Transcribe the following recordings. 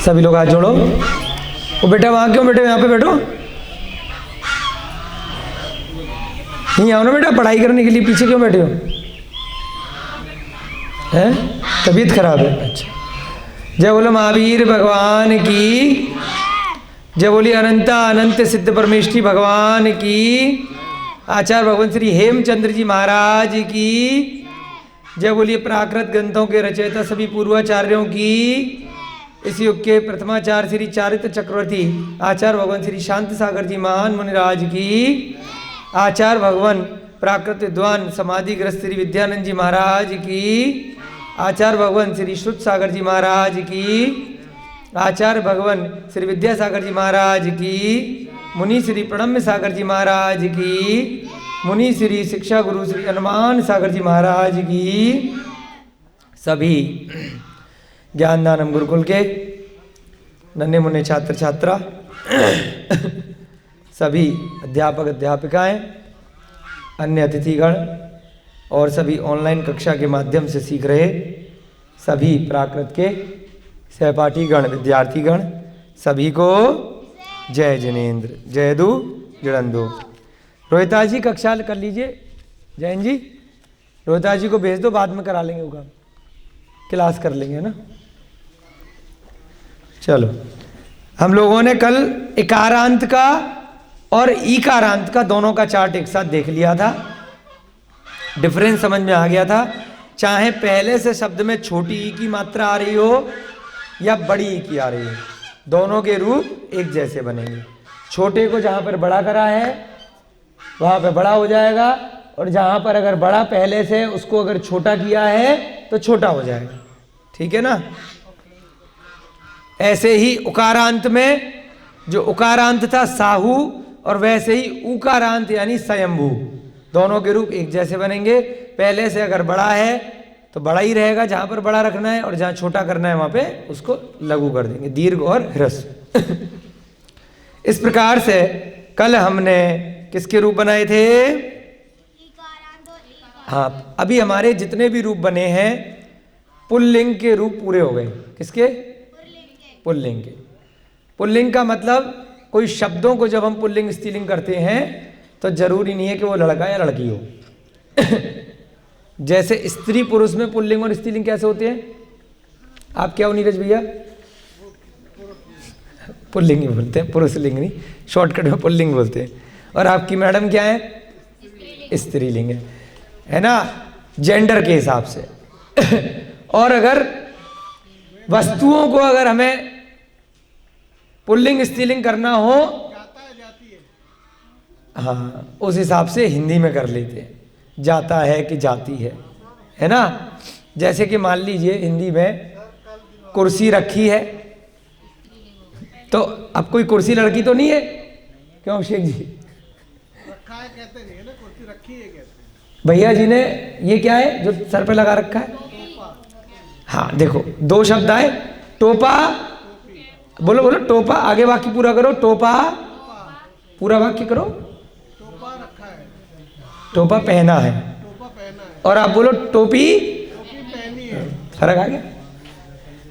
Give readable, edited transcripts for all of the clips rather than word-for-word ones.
सभी लोग हाथ जोड़ो। वो बेटा वहाँ क्यों बैठे हो, यहाँ पे बैठो। नहीं आओ ना बेटा, पढ़ाई करने के लिए पीछे क्यों बैठे हो? हैं तबीयत खराब है? अच्छा। जय बोलो महावीर भगवान की, जय बोली अनंता अनंत सिद्ध परमेष्ठी भगवान की, आचार्य भगवान श्री हेमचंद्र जी महाराज की, जय बोलिए प्राकृत ग्रंथों के रचयिता सभी पूर्वाचार्यों की, इस युग के प्रथमाचार्य श्री चारित्र चक्रवर्ती आचार्य भगवान श्री शांत सागर जी महान मुनिराज की, आचार्य भगवान प्राकृत विद्वान समाधिग्रस्त श्री विद्यानंद जी महाराज की, आचार्य भगवान श्री श्रुत सागर जी महाराज की, आचार्य भगवान श्री विद्यासागर जी महाराज की, मुनि श्री प्रणम्य सागर जी महाराज की, मुनि श्री शिक्षा गुरु श्री हनुमान सागर जी महाराज की, सभी ज्ञानदानम गुरुकुल के नन्हे मुन्ने छात्र छात्रा, सभी अध्यापक अध्यापिकाएं, अन्य अतिथिगण और सभी ऑनलाइन कक्षा के माध्यम से सीख रहे सभी प्राकृत के सहपाठीगण विद्यार्थीगण, सभी को जय जिनेन्द्र, जय दू जड़ंदो। रोहिता जी कक्षा कर लीजिए। जैन जी रोहिता जी को भेज दो, बाद में करा लेंगे वो काम, क्लास कर लेंगे ना। चलो, हम लोगों ने कल इकारांत का और ईकारांत का दोनों का चार्ट एक साथ देख लिया था, डिफरेंस समझ में आ गया था। चाहे पहले से शब्द में छोटी ई की मात्रा आ रही हो या बड़ी ई की आ रही हो, दोनों के रूप एक जैसे बनेंगे। छोटे को जहाँ पर बड़ा करा है वहाँ पे बड़ा हो जाएगा, और जहाँ पर अगर बड़ा पहले से उसको अगर छोटा किया है तो छोटा हो जाएगा। ठीक है ना। ऐसे ही उकारांत में जो उकारांत था साहू, और वैसे ही उकारांत यानी स्वयंभू, दोनों के रूप एक जैसे बनेंगे। पहले से अगर बड़ा है तो बड़ा ही रहेगा जहाँ पर बड़ा रखना है, और जहाँ छोटा करना है वहाँ पे उसको लघु कर देंगे, दीर्घ और ह्रस्व। इस प्रकार से कल हमने किसके रूप बनाए थे? हाँ, अभी हमारे जितने भी रूप बने हैं पुल्लिंग के रूप पूरे हो गए। किसके? पुल्लिंग के। पुल्लिंग का मतलब कोई शब्दों को जब हम पुल्लिंग स्त्रीलिंग करते हैं तो जरूरी नहीं है कि वो लड़का या लड़की हो। जैसे स्त्री पुरुष में पुल्लिंग और स्त्रीलिंग कैसे होते हैं? आप क्या हो नीरज भैया? पुल्लिंग ही बोलते हैं, पुरुष लिंग नहीं, शॉर्टकट में पुल्लिंग बोलते हैं। और आपकी मैडम क्या है? स्त्रीलिंग है ना, जेंडर के हिसाब से। और अगर वस्तुओं को अगर हमें पुल्लिंग स्त्रीलिंग करना हो, हाँ, उस हिसाब से हिंदी में कर लेते हैं, जाता है कि जाती है ना। जैसे कि मान लीजिए हिंदी में कुर्सी रखी है, तो अब कोई कुर्सी लड़की तो नहीं है, क्यों अभिषेक जी? रखा है कहते नहीं है ना, कुर्सी रखी है कहते हैं। भैया जी ने ये क्या है जो सर पे लगा रखा है? हाँ देखो, दो शब्द आए, टोपा, बोलो बोलो टोपा, आगे वाक्य पूरा करो, टोपा, पूरा वाक्य करो। टोपा रखा है, टोपा पहना है, टोपा पहना है, और आप बोलो टोपी, टोपी पहनी है। फर्क आ गया।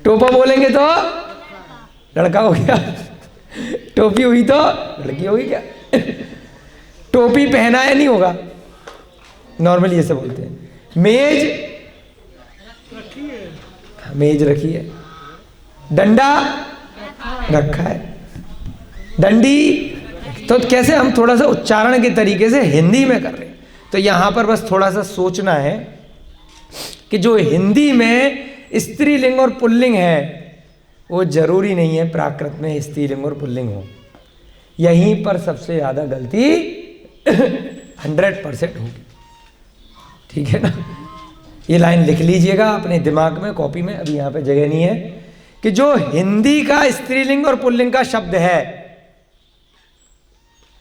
टोपा बोलेंगे तो लड़का हो गया, टोपी हुई तो लड़की होगी क्या? टोपी पहना है नहीं होगा, नॉर्मली ऐसे बोलते हैं। मेज रखी है, मेज रखी है। डंडा रखा है, डंडी। तो कैसे हम थोड़ा सा उच्चारण के तरीके से हिंदी में कर रहे हैं, तो यहाँ पर बस थोड़ा सा सोचना है कि जो हिंदी में स्त्रीलिंग और पुल्लिंग है वो जरूरी नहीं है प्राकृत में स्त्रीलिंग और पुल्लिंग हो। यहीं पर सबसे ज़्यादा गलती 100% होगी। ठीक है ना। ये लाइन लिख लीजिएगा अपने दिमाग में, कॉपी में, अभी यहाँ पे जगह नहीं है, कि जो हिंदी का स्त्रीलिंग और पुल्लिंग का शब्द है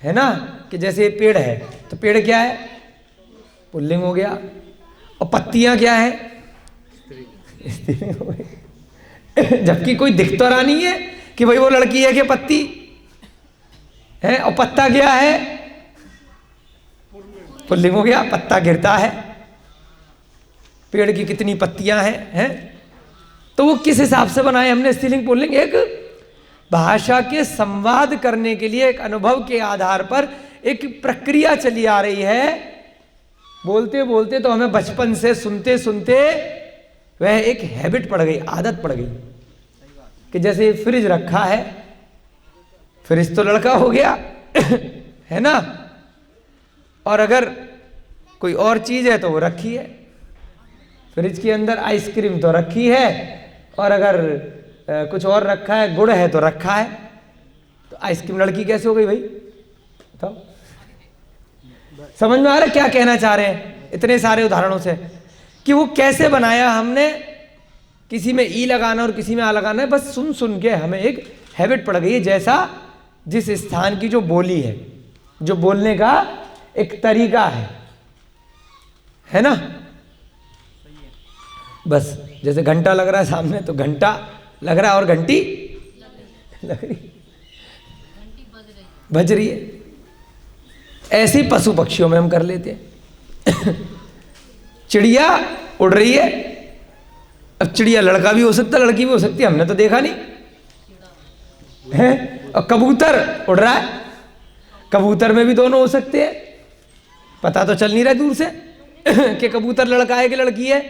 ना, कि जैसे पेड़ है तो पेड़ क्या है? पुल्लिंग हो गया। और पत्तियां क्या है? स्त्रीलिंग हो गई। जबकि कोई दिख तो रहा नहीं है कि भाई वो लड़की है कि पत्ती है। और पत्ता क्या है? पुल्लिंग हो गया, पत्ता गिरता है। पेड़ की कितनी पत्तियां हैं? तो वो किस हिसाब से बनाए हमने स्त्रीलिंग पुल्लिंग? एक भाषा के संवाद करने के लिए एक अनुभव के आधार पर एक प्रक्रिया चली आ रही है। बोलते बोलते तो हमें बचपन से सुनते सुनते वह एक हैबिट पड़ गई, आदत पड़ गई कि जैसे फ्रिज रखा है, फ्रिज तो लड़का हो गया है ना, और अगर कोई और चीज है तो वो रखी है। फ्रिज के अंदर आइसक्रीम तो रखी है, और अगर कुछ और रखा है, गुड़ है तो रखा है, तो आइसक्रीम लड़की कैसे हो गई भाई? तो समझ में आ रहा है क्या कहना चाह रहे हैं इतने सारे उदाहरणों से, कि वो कैसे बनाया हमने। किसी में ई लगाना और किसी में आ लगाना है, बस सुन सुन के हमें एक हैबिट पड़ गई है, जैसा जिस स्थान की जो बोली है, जो बोलने का एक तरीका है ना। बस जैसे घंटा लग रहा है सामने तो घंटा लग रहा है और घंटी लग रही, बज रही है। ऐसे ही पशु पक्षियों में हम कर लेते हैं। चिड़िया उड़ रही है, अब चिड़िया लड़का भी हो सकता है लड़की भी हो सकती है, हमने तो देखा नहीं है। और कबूतर उड़ रहा है, कबूतर में भी दोनों हो सकते हैं, पता तो चल नहीं रहा दूर से कि कबूतर लड़का है कि लड़की है।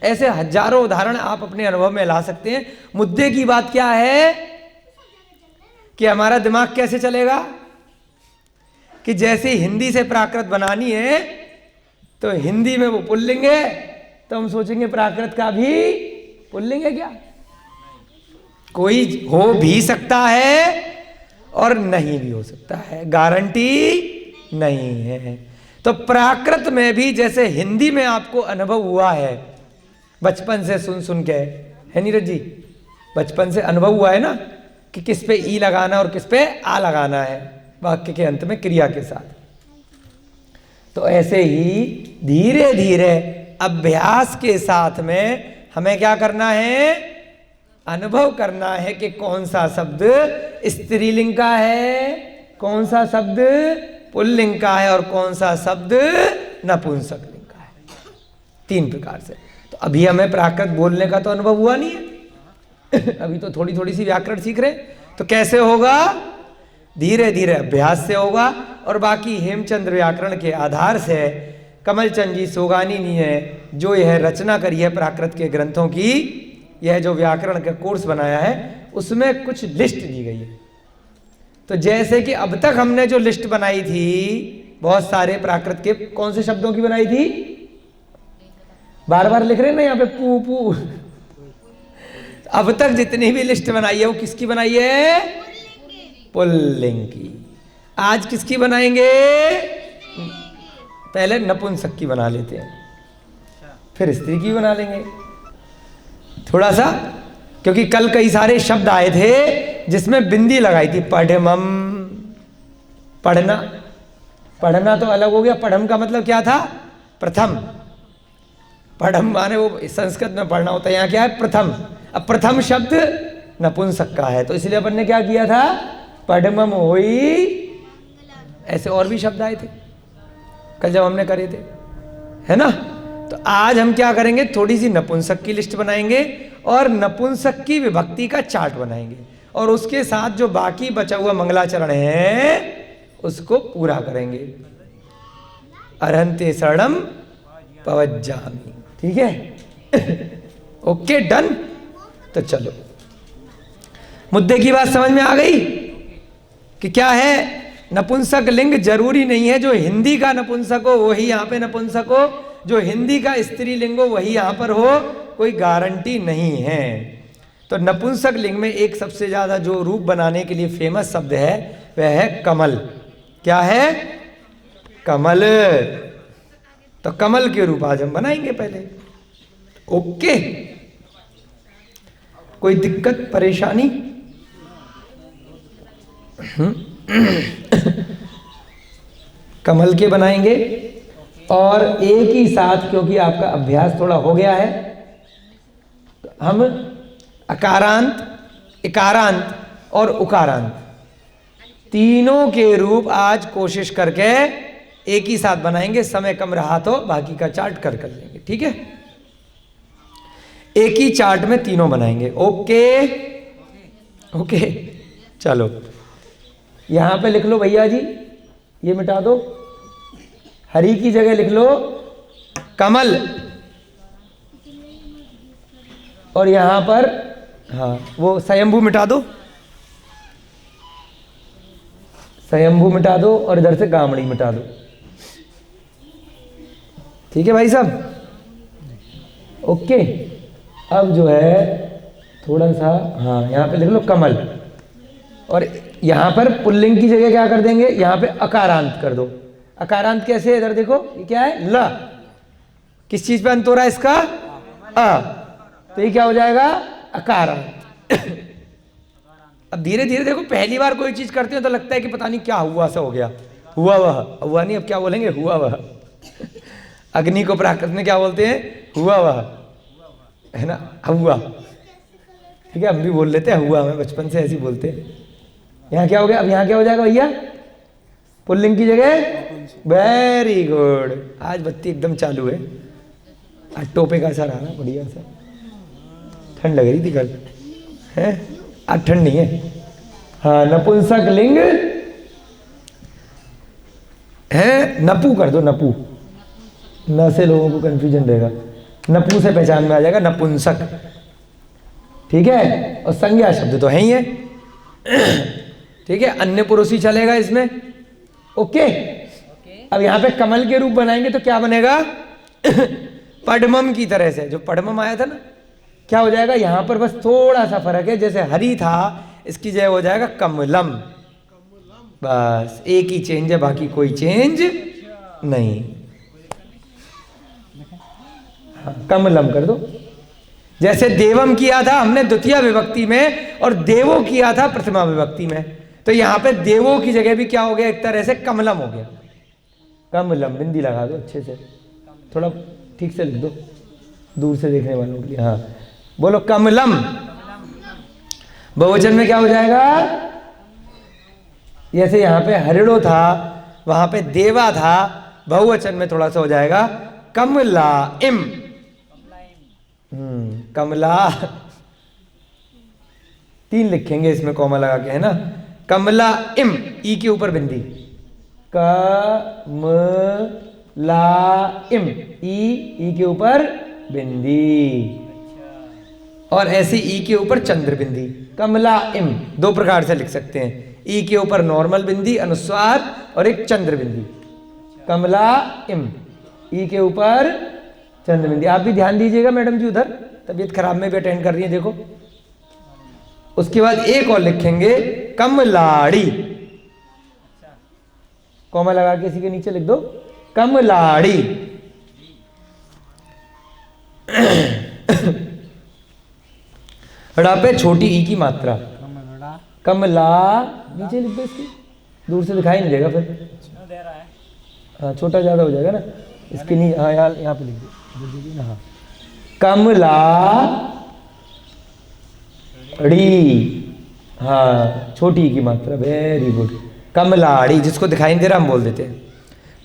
ऐसे हजारों उदाहरण आप अपने अनुभव में ला सकते हैं। मुद्दे की बात क्या है कि हमारा दिमाग कैसे चलेगा, कि जैसे हिंदी से प्राकृत बनानी है तो हिंदी में वो पुल्लिंग है, तो हम सोचेंगे प्राकृत का भी पुल्लिंग है क्या? कोई हो भी सकता है और नहीं भी हो सकता है, गारंटी नहीं है। तो प्राकृत में भी जैसे हिंदी में आपको अनुभव हुआ है बचपन से सुन सुन के, है नीरज जी, बचपन से अनुभव हुआ है ना कि किस पे ई लगाना और किस पे आ लगाना है वाक्य के अंत में क्रिया के साथ। तो ऐसे ही धीरे धीरे अभ्यास के साथ में हमें क्या करना है, अनुभव करना है कि कौन सा शब्द स्त्रीलिंग का है, कौन सा शब्द पुल्लिंग का है और कौन सा शब्द नपुंसकलिंग का है, 3 प्रकार से। तो अभी हमें प्राकृत बोलने का तो अनुभव हुआ नहीं है अभी तो थोड़ी थोड़ी सी व्याकरण सीख रहे, तो कैसे होगा, धीरे धीरे अभ्यास से होगा। और बाकी हेमचंद्र व्याकरण के आधार से कमलचंद जी सोगानी ने जो यह रचना करी है प्राकृत के ग्रंथों की, यह जो व्याकरण का कोर्स बनाया है उसमें कुछ लिस्ट दी गई है। तो जैसे कि अब तक हमने जो लिस्ट बनाई थी बहुत सारे प्राकृत के, कौन से शब्दों की बनाई थी, बार बार लिख रहे हैं ना यहाँ पे पू पू। अब तक जितनी भी लिस्ट बनाई है वो किसकी बनाई है, पुल्लिंग की। आज किसकी बनाएंगे, पहले नपुंसक की बना लेते हैं, फिर स्त्री की बना लेंगे थोड़ा सा, क्योंकि कल कई सारे शब्द आए थे जिसमें बिंदी लगाई थी। पढ़मम, पढ़ना, पढ़ना तो अलग हो गया, पढ़म का मतलब क्या था, प्रथम। पढ़म माने वो संस्कृत में पढ़ना होता है, यहाँ क्या है, प्रथम। अब प्रथम शब्द नपुंसक का है, तो इसलिए अपन ने क्या किया था, पढ़मम होई। ऐसे और भी शब्द आए थे कल जब हमने करे थे, है ना। तो आज हम क्या करेंगे, थोड़ी सी नपुंसक की लिस्ट बनाएंगे और नपुंसक की विभक्ति का चार्ट बनाएंगे, और उसके साथ जो बाकी बचा हुआ मंगलाचरण है उसको पूरा करेंगे। अरहंते शरणम पवज्जामि, ठीक है ओके डन। तो चलो मुद्दे की बात समझ में आ गई कि क्या है, नपुंसक लिंग जरूरी नहीं है जो हिंदी का नपुंसक हो वही यहाँ पे नपुंसक हो, जो हिंदी का स्त्रीलिंग हो वही यहाँ पर हो, कोई गारंटी नहीं है। तो नपुंसक लिंग में एक सबसे ज्यादा जो रूप बनाने के लिए फेमस शब्द है वह है कमल। क्या है, कमल। तो कमल के रूप आज हम बनाएंगे पहले, ओके। कोई दिक्कत परेशानी? कमल के बनाएंगे, और एक ही साथ, क्योंकि आपका अभ्यास थोड़ा हो गया है, तो हम अकारांत, इकारांत और उकारांत तीनों के रूप आज कोशिश करके एक ही साथ बनाएंगे। समय कम रहा तो बाकी का चार्ट कर लेंगे, ठीक है। एक ही चार्ट में तीनों बनाएंगे, ओके ओके, चलो यहाँ पे लिख लो भैया जी, ये मिटा दो, हरी की जगह लिख लो कमल, और यहाँ पर हाँ वो स्वयंभू मिटा दो, स्वयंभू मिटा दो, और इधर से गामड़ी मिटा दो। ठीक है भाई साहब, ओके। अब जो है थोड़ा सा, हाँ यहाँ पे लिख लो कमल, और यहाँ पर पुल्लिंग की जगह क्या कर देंगे, यहाँ पे अकारांत कर दो। अकारांत कैसे है, इधर देखो ये क्या है, ल, किस चीज पे अंत हो रहा है इसका, अ, तो ये क्या हो जाएगा, अकारांत। अब धीरे धीरे देखो, पहली बार कोई चीज करते हो तो लगता है कि पता नहीं क्या हुआ, सा हो गया, हुआ वह, हुआ नहीं, अब क्या बोलेंगे, हुआ वह। अग्नि को प्राकृत में क्या बोलते हैं, हुआ वह, है ना, हुआ। ठीक है, हम भी बोल लेते हैं हुआ, हमें बचपन से ऐसे ही बोलते हैं। यहाँ क्या हो गया, अब यहाँ क्या हो जाएगा भैया, पुल्लिंग की जगह, वेरी गुड, आज बत्ती एकदम चालू है, आज टोपे का असर आ रहा, बढ़िया सा। ठंड लग रही थी कल, है आज ठंड नहीं है। हाँ, नपुंसक लिंग है, नपू कर दो, नपू, न से लोगों को कंफ्यूजन रहेगा, नपू से पहचान में आ जाएगा, नपुंसक। ठीक है, और संज्ञा शब्द तो है ही है। ठीक है, अन्य पुरुष ही चलेगा इसमें। ओके, अब यहाँ पे कमल के रूप बनाएंगे तो क्या बनेगा, पद्मम की तरह से, जो पद्मम आया था ना, क्या हो जाएगा, यहाँ पर बस थोड़ा सा फर्क है, जैसे हरी था इसकी जगह हो जाएगा कमलम, बस एक ही चेंज है, बाकी कोई चेंज नहीं। हाँ, कमलम कर दो। जैसे देवम किया था हमने द्वितीय विभक्ति में, और देवो किया था प्रथमा विभक्ति में, तो यहाँ पे देवो की जगह भी क्या हो गया, एक तरह से कमलम हो गया। कमलम, बिंदी लगा दो अच्छे से, थोड़ा ठीक से लिख दो दूर से देखने वालों के लिए। हाँ बोलो, कमलम। बहुवचन में क्या हो जाएगा, जैसे यहाँ पे हरिणो था, वहां पे देवा था, बहुवचन में थोड़ा सा हो जाएगा कमला इम। कमला, तीन लिखेंगे इसमें कॉमा लगा के, है ना, कमला इम, ई के ऊपर बिंदी, कमला इम, ई के ऊपर बिंदी, और ऐसे ई के ऊपर चंद्र बिंदी, कमला इम। दो प्रकार से लिख सकते हैं, ई के ऊपर नॉर्मल बिंदी अनुस्वार, और एक चंद्र बिंदी, कमला इम, ई के ऊपर चंद्र बिंदी। आप भी ध्यान दीजिएगा मैडम जी, उधर तबीयत खराब में भी अटेंड कर रही है, देखो। उसके बाद एक और लिखेंगे कमलाड़ी, कॉमा लगा के इसी के नीचे लिख दो कमलाड़ी। ड़ा पे छोटी ई की मात्रा, कमला, नीचे लिख दो, इसकी दूर से दिखाई नहीं देगा फिर, हाँ छोटा ज्यादा हो जाएगा ना, इसके नीचे, हाँ यहाँ पे लिख दो ना, हाँ कमला ड़ी, हाँ छोटी की मात्रा, वेरी गुड, कमलाड़ी, जिसको दिखाई नहीं दे रहा हम बोल देते हैं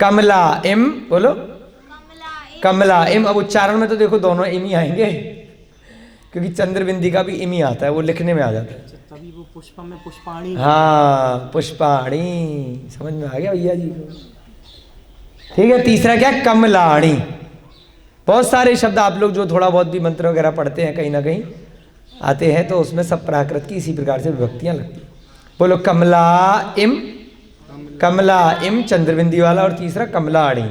कमला इम। बोलो कमला इम। अब उच्चारण में तो देखो दोनों इम ही आएंगे, क्योंकि चंद्र बिंदी का भी इम ही आता है, वो लिखने में आ जाता है, तभी वो पुष्पम में पुष्पाणी, हाँ पुष्पाणी, समझ में आ गया भैया जी को। ठीक है, तीसरा क्या, कमलाणी। बहुत सारे शब्द आप लोग जो थोड़ा बहुत भी मंत्र वगैरह पढ़ते हैं, कहीं ना कहीं आते हैं, तो उसमें सब प्राकृत की इसी प्रकार से विभक्तियां लगती हैं। बोलो कमला इम, कमला इम चंद्रबिंदी वाला, और तीसरा कमलाणी,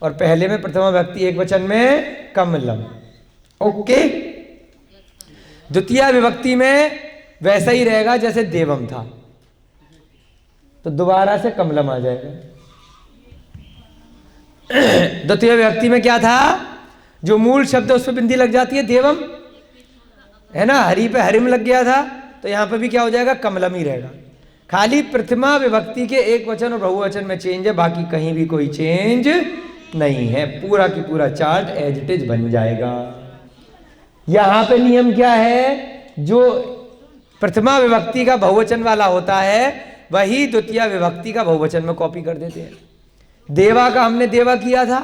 और पहले में प्रथमा विभक्ति एक वचन में कमलम। ओके, द्वितीय विभक्ति में वैसा ही रहेगा जैसे देवम था, तो दोबारा से कमलम आ जाएगा। द्वितीय विभक्ति में क्या था, जो मूल शब्द है उस पर बिंदी लग जाती है, देवम है ना, हरि पे हरिम लग गया था, तो यहां पे भी क्या हो जाएगा, कमलम ही रहेगा। खाली प्रथमा विभक्ति के एक वचन और बहुवचन में चेंज है, बाकी कहीं भी कोई चेंज नहीं है, पूरा की पूरा चार्ट एज इट इज बन जाएगा। यहां पे नियम क्या है, जो प्रथमा विभक्ति का बहुवचन वाला होता है वही द्वितीय विभक्ति का बहुवचन में कॉपी कर देते हैं। देवा का हमने देवा किया था,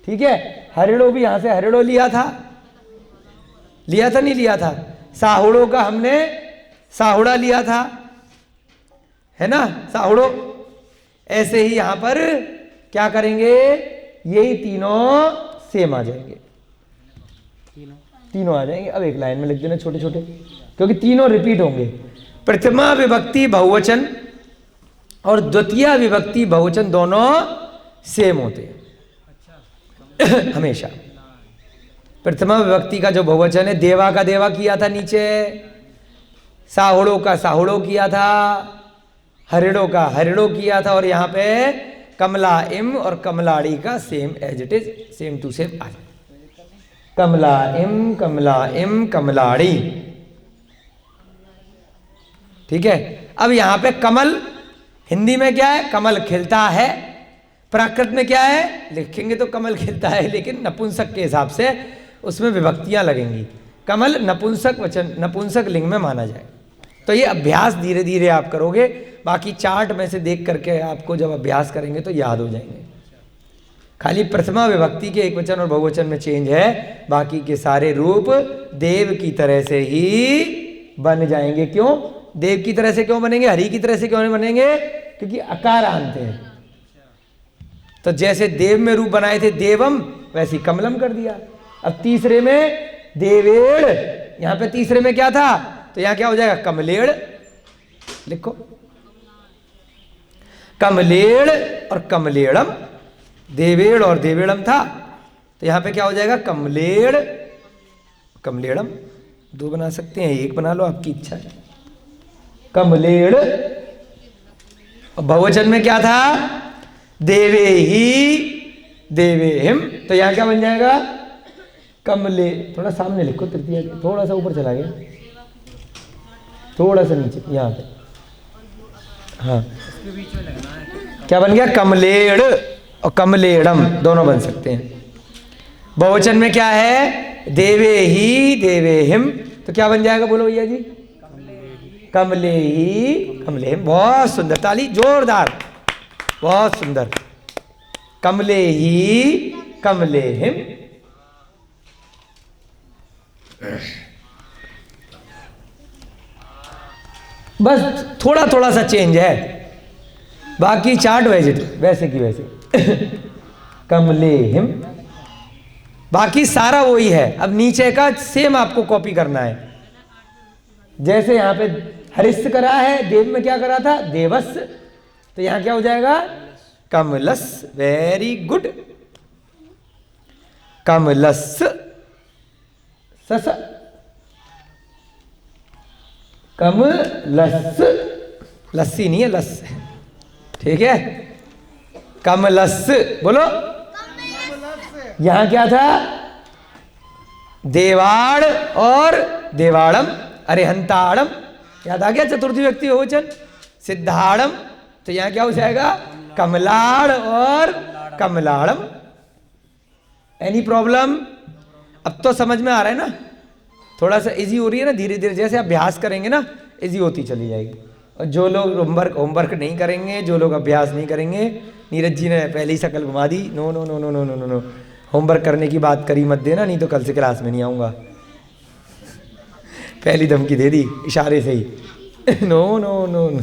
ठीक है, हरिणो भी यहां से हरिणो लिया था नहीं लिया था। साहुड़ों का हमने साहुड़ा लिया था, है ना, साहुड़ो। ऐसे ही यहां पर क्या करेंगे, यही तीनों सेम आ जाएंगे, तीनों आ जाएंगे। अब एक लाइन में लिख देना छोटे छोटे, क्योंकि तीनों रिपीट होंगे। प्रथमा विभक्ति बहुवचन और द्वितीय विभक्ति बहुवचन दोनों सेम होते हैं हमेशा। प्रथमा विभक्ति का जो बहुवचन है, देवा का देवा किया था नीचे, साहुड़ो का साहुड़ो किया था, हरिड़ो का हरिड़ो किया था, और यहाँ पे कमला इम और कमलाड़ी का same as it is, same to same आ जाए। कमला इम कमलाड़ी। ठीक है। अब यहां पे कमल हिंदी में क्या है, कमल खिलता है। प्राकृत में क्या है, लिखेंगे तो कमल खिलता है, लेकिन नपुंसक के हिसाब से उसमें विभक्तियां लगेंगी। कमल नपुंसक वचन, नपुंसक लिंग में माना जाए। तो ये अभ्यास धीरे धीरे आप करोगे, बाकी चार्ट में से देख करके आपको जब अभ्यास करेंगे तो याद हो जाएंगे। खाली प्रथमा विभक्ति के एक वचन और बहुवचन में चेंज है, बाकी के सारे रूप देव की तरह से ही बन जाएंगे। क्यों देव की तरह से क्यों बनेंगे, हरि की तरह से क्यों नहीं बनेंगे, क्योंकि अकारांत है। तो जैसे देव में रूप बनाए थे देवम, वैसे ही कमलम कर दिया। अब तीसरे में देवेड़, यहां पे तीसरे में क्या था, तो यहां क्या हो जाएगा, कमलेड़। लिखो कमलेड़ और कमलेड़म, देवेड़ और देवेड़म था, तो यहां पे क्या हो जाएगा, कमलेड़ कमलेड़म। दो बना सकते हैं, एक बना लो, आपकी इच्छा है। कमलेड़। और बहुवचन में क्या था, देवे ही देवे हिम, तो यहां क्या बन जाएगा, कमले। थोड़ा सामने लिखो, तृतीया के थोड़ा सा ऊपर चला गया, थोड़ा सा नीचे यहां पे। हाँ, क्या बन गया, कमलेड़ और कमलेड़म दोनों बन सकते हैं। बहुवचन में क्या है, देवे ही देवे हिम, तो क्या बन जाएगा, बोलो भैया जी, कमले ही कमले हिम। बहुत सुंदर, ताली जोरदार, बहुत सुंदर। कमले ही कमले हिम। बस थोड़ा थोड़ा सा चेंज है, बाकी चार्ट वैसे की वैसे कमले हिम, बाकी सारा वही है। अब नीचे का सेम आपको कॉपी करना है। जैसे यहां पे हरिस्स करा है, देव में क्या करा था, देवस, तो यहां क्या हो जाएगा, कमलस। वेरी गुड, कमलस सस, कमलस, लस्सी नहीं है, लस। ठीक है, कमलस बोलो। यहां क्या था, देवाड़ और देवाड़म, अरिहंताड़म, याद आ गया, चतुर्थी व्यक्ति बहुवचन। सिद्धाड़म, तो यहां क्या हो जाएगा, कमलाड़ और कमलाड़म। एनी प्रॉब्लम, अब तो समझ में आ रहा है ना, थोड़ा सा इजी हो रही है ना, धीरे धीरे जैसे अभ्यास करेंगे ना, इजी होती चली जाएगी। और जो लोग होमवर्क नहीं करेंगे, जो लोग अभ्यास नहीं करेंगे, नीरज जी ने पहले ही शकल घुमा दी, no no no no no no no no, homework करने की बात करी मत देना, नहीं तो कल से क्लास में नहीं आऊँगा। पहली धमकी दे दी इशारे से ही, नो नो नो नो।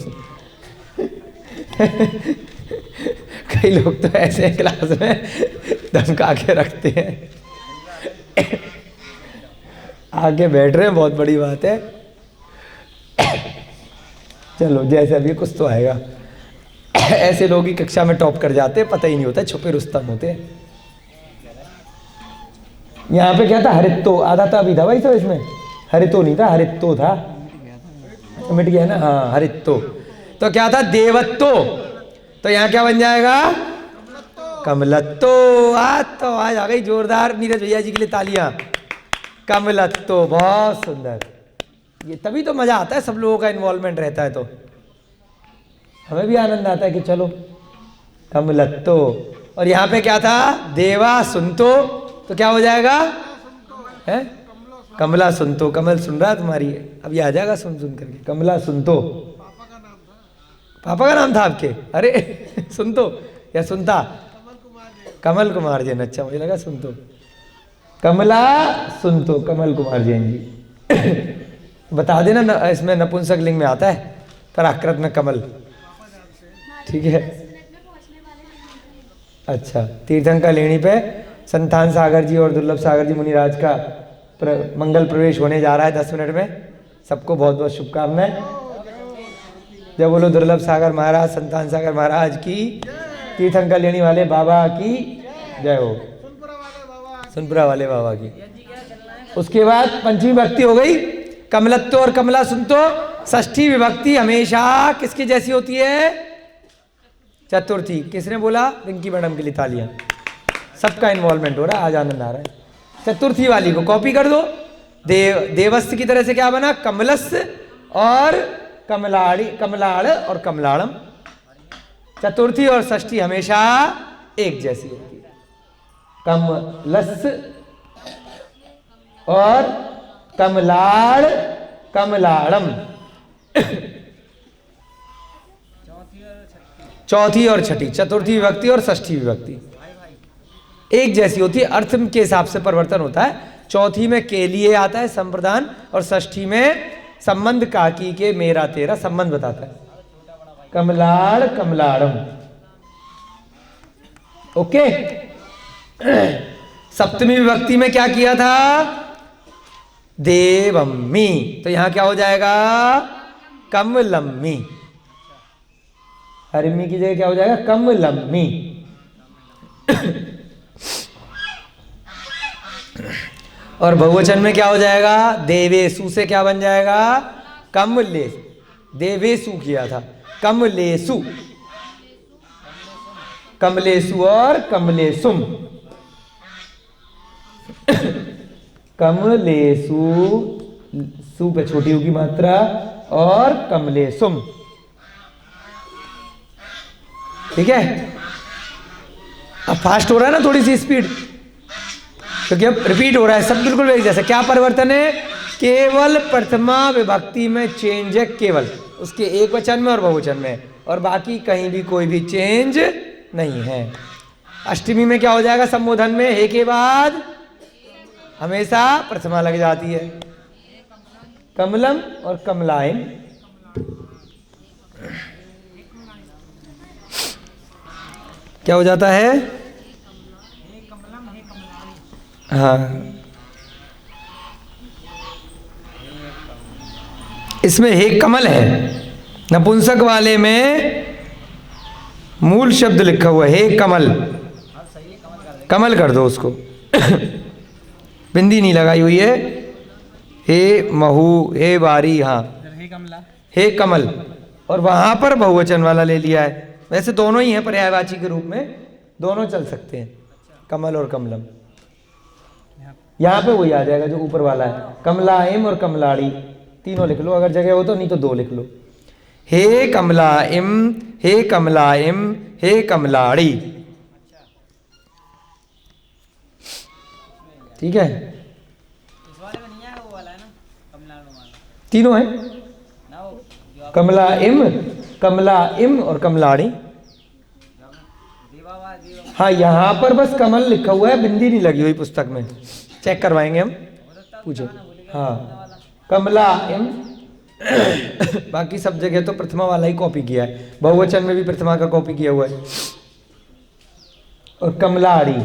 कई लोग तो ऐसे क्लास में धमका के रखते हैं, आगे बैठ रहे हैं, बहुत बड़ी बात है। चलो जैसे अभी कुछ तो आएगा। ऐसे लोग ही कक्षा में टॉप कर जाते हैं, पता ही नहीं होता, छुपे रुस्तम होते हैं। यहाँ पे क्या था, हरित्तो, आधा था अभी था भाई, तो इसमें हरितो नहीं था, हरित्तो था, मिट गया ना, हाँ हरित्तो। तो क्या था, देवत्तो, तो यहाँ क्या बन जाएगा, कमलत्तो। आज तो आज आ गई जोरदार, नीरज भैया जी के लिए तालियां। कमलत्तो, बहुत सुंदर। ये तभी तो मजा आता है, सब लोगों का इन्वॉल्वमेंट रहता है, तो हमें भी आनंद आता है कि चलो कमलत्तो। और यहाँ पे क्या था, देवा सुनतो, तो क्या हो जाएगा, है कमला सुनतो। कमल सुन रहा तुम्हारी, अभी आ जाएगा सुन सुन करके, कमला सुनतो। पापा का नाम था आपके, अरे सुनतो या सुनता, कमल कुमार जैन। अच्छा, मुझे लगा सुनतो, कमला सुनतो, कमल कुमार जैन जी। बता देना इसमें नपुंसक लिंग में आता है, पराकृत में कमल। ठीक है, अच्छा। तीर्थंकर लेणी पे संतान सागर जी और दुर्लभ सागर जी मुनिराज का मंगल प्रवेश होने जा रहा है 10 मिनट में। सबको बहुत बहुत शुभकामनाएं। जय बोलो दुर्लभ सागर महाराज, संतान सागर महाराज की, तीर्थंकर लेणी वाले बाबा की जय हो, सुनपुरा वाले बाबा की। उसके बाद पंचमी विभक्ति हो गई, कमलत्व और कमला सुनतो। षष्ठी विभक्ति हमेशा किसकी जैसी होती है? चतुर्थी। किसने बोला? रिंकी मैडम के लिए तालियां। सबका इन्वॉल्वमेंट हो रहा है, आज आनंद आ रहा है। चतुर्थी वाली को कॉपी कर दो। देवस्य की तरह से क्या बना? कमलस्य और कमलाड़ी, कमलाड़ और कमलाड़म। चतुर्थी और षष्ठी हमेशा एक जैसी होती है। कमलस्य और कमलाड़, कमलाड़म। चौथी और छठी, चतुर्थी विभक्ति और षष्ठी विभक्ति एक जैसी होती है। अर्थ के हिसाब से परिवर्तन होता है। चौथी में के लिए आता है संप्रदान, और षष्ठी में संबंध काकी के मेरा तेरा संबंध बताता है। कमलाड़ कमलाड़म। ओके। सप्तमी विभक्ति में क्या किया था? देवम्मी। तो यहां क्या हो जाएगा? कमलम्मी। हरिम्मी की जगह क्या हो जाएगा? कमलम्मी। और बहुवचन में क्या हो जाएगा? देवेशु से क्या बन जाएगा? कमले। देवेशु किया था, कमलेशु। कमलेशु और कमलेशुम। कमलेशु, सु पे छोटी होगी मात्रा, और कमलेशुम। ठीक है। अब फास्ट हो रहा है ना थोड़ी सी स्पीड, क्योंकि अब रिपीट हो रहा है सब बिल्कुल एक जैसा। क्या परिवर्तन है? केवल प्रथमा विभक्ति में चेंज है, केवल उसके एक वचन में और बहुवचन में, और बाकी कहीं भी कोई भी चेंज नहीं है। अष्टमी में क्या हो जाएगा? संबोधन में हे के बाद हमेशा प्रथमा लग जाती है। कमलम और कमलायम। क्या हो जाता है? हाँ, इसमें हे कमल है। नपुंसक वाले में मूल शब्द लिखा हुआ है हे कमल। कमल कर दो उसको। बिंदी नहीं लगाई हुई है। हे महू, हे बारी, हाँ हे कमल। और वहां पर बहुवचन वाला ले लिया है। वैसे दोनों ही हैं पर्यायवाची के रूप में, दोनों चल सकते हैं, कमल और कमलम। यहाँ पे वही आ जाएगा जो ऊपर वाला है, कमलाइम और कमलाड़ी। तीनों लिख लो अगर जगह हो तो, नहीं तो 2 लिख लो। हे कमलाइम, हे कमलाइम, हे कमलाड़ी। ठीक है। तीनों है, कमलाइम, कमलाइम और कमलाड़ी। हाँ, यहाँ पर बस कमल लिखा हुआ है, बिंदी नहीं लगी हुई पुस्तक में। चेक करवाएंगे हम, पूछो। हाँ, कमलाइम। बाकी सब जगह तो प्रथमा वाला ही कॉपी किया है। बहुवचन में भी प्रथमा का कॉपी किया हुआ है। और कमलाड़ी,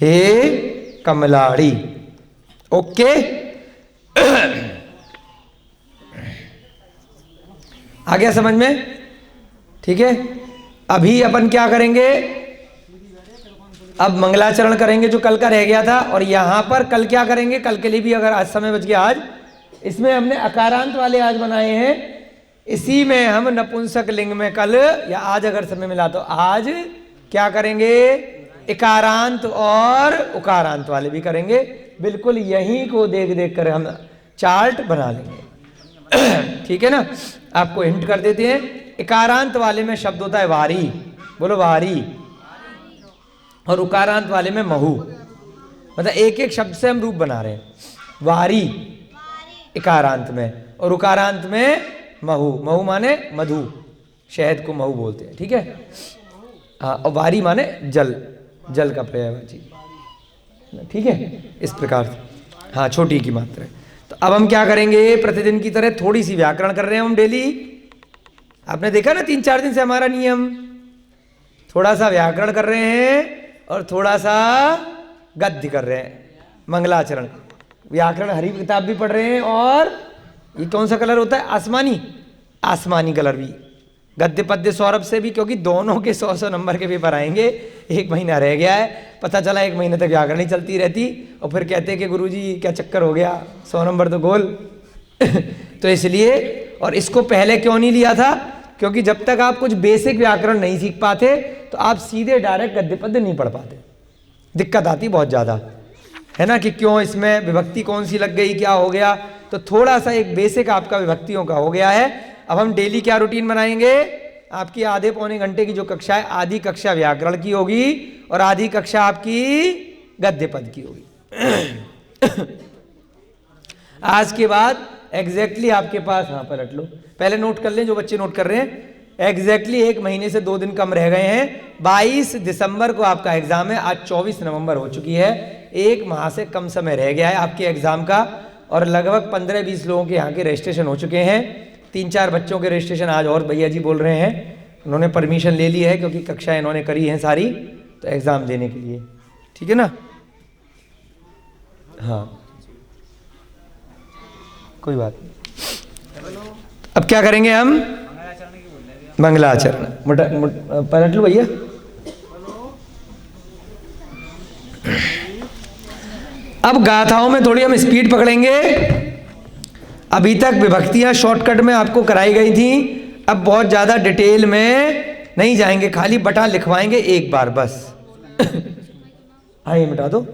हे कमलाड़ी। ओके। आ गया समझ में? ठीक है। अभी अपन क्या करेंगे? अब मंगलाचरण करेंगे जो कल का रह गया था। और यहां पर कल क्या करेंगे? कल के लिए भी अगर आज समय बच गया, आज इसमें हमने अकारांत वाले आज बनाए हैं। इसी में हम नपुंसक लिंग में कल या आज अगर समय मिला तो आज क्या करेंगे? इकारांत और उकारांत वाले भी करेंगे। बिल्कुल यहीं को देख देख कर हम चार्ट बना लेंगे। ठीक है ना। आपको हिंट कर देते हैं। इकारांत वाले में शब्द होता है वारी, बोलो वारी। और उकारांत वाले में महू। मतलब एक एक शब्द से हम रूप बना रहे हैं। वारी इकारांत में, और उकारांत में महू। महू माने मधु, शहद को महू बोलते हैं। ठीक है। हाँ, और वारी माने जल, जल का पर्यायवाची। ठीक है, इस प्रकार से। हाँ, छोटी की मात्रा है। तो अब हम क्या करेंगे, प्रतिदिन की तरह थोड़ी सी व्याकरण कर रहे हैं हम डेली। आपने देखा ना 3-4 दिन से हमारा नियम, थोड़ा सा व्याकरण कर रहे हैं और थोड़ा सा गद्य कर रहे हैं, मंगलाचरण। व्याकरण हरी किताब भी पढ़ रहे हैं, और ये कौन सा कलर होता है, आसमानी, आसमानी कलर भी, गद्य पद्य सौरभ से भी, क्योंकि दोनों के 100 नंबर के पेपर आएंगे। 1 महीना रह गया है, पता चला 1 महीने तक व्याकरण ही चलती रहती, और फिर कहते कि गुरुजी क्या चक्कर हो गया, 100 नंबर तो गोल। तो इसलिए, और इसको पहले क्यों नहीं लिया था, क्योंकि जब तक आप कुछ बेसिक व्याकरण नहीं सीख पाते तो आप सीधे डायरेक्ट गद्य पद्य नहीं पढ़ पाते, दिक्कत आती बहुत ज़्यादा, है ना, कि क्यों इसमें विभक्ति कौन सी लग गई, क्या हो गया। तो थोड़ा सा एक बेसिक आपका विभक्तियों का हो गया है। अब हम डेली क्या रूटीन बनाएंगे, आपकी आधे पौने घंटे की जो कक्षा है, आधी कक्षा व्याकरण की होगी और आधी कक्षा आपकी गद्य पद की होगी। आज के बाद एग्जैक्टली आपके पास, हाँ पलट लो, पहले नोट कर लें जो बच्चे नोट कर रहे हैं, एग्जैक्टली 1 महीने से 2 दिन कम रह गए हैं। 22 दिसंबर को आपका एग्जाम है, आज 24 नवंबर हो चुकी है, 1 माह से कम समय रह गया है आपके एग्जाम का, और लगभग 15-20 लोगों के यहाँ के रजिस्ट्रेशन हो चुके हैं। 3-4 बच्चों के रजिस्ट्रेशन आज और भैया जी बोल रहे हैं, उन्होंने परमिशन ले ली है क्योंकि कक्षाएं इन्होंने करी हैं सारी, तो एग्ज़ाम देने के लिए, ठीक है ना। हाँ कोई बात नहीं। अब क्या करेंगे हम, मंगलाचरण, पलट लो भैया। अब गाथाओं में थोड़ी हम स्पीड पकड़ेंगे। अभी तक विभक्तियां शॉर्टकट में आपको कराई गई थी, अब बहुत ज़्यादा डिटेल में नहीं जाएंगे, खाली बटा लिखवाएंगे एक बार बस। हाँ ये मिटा दो।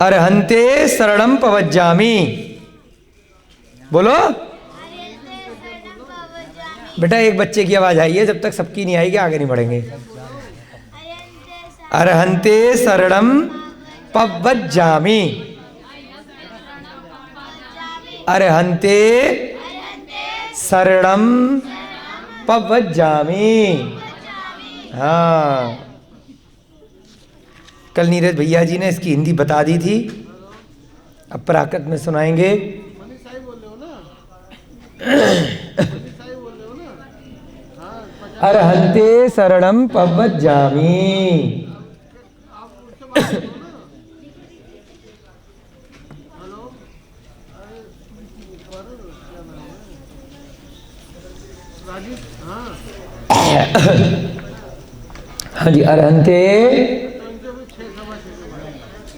अरहंते शरणम पवज्जामि, बोलो बेटा, एक बच्चे की आवाज आई है, जब तक सबकी नहीं आएगी आगे नहीं बढ़ेंगे। अरहंते शरणम पवज्जामि, अरहंते शरणम पवज्जामि। हाँ कल नीरज भैया जी ने इसकी हिंदी बता दी थी, अब प्राकृत में सुनाएंगे। मनीष साहब बोल रहे हो ना, मनीष साहब बोल रहे हो ना। हाँ, अरहंते शरणम पवज्जामि। आप उससे बात करो ना। हेलो, अरे ऊपर क्या नाम है, राजीव, हाँ हाँ जी, अरहंते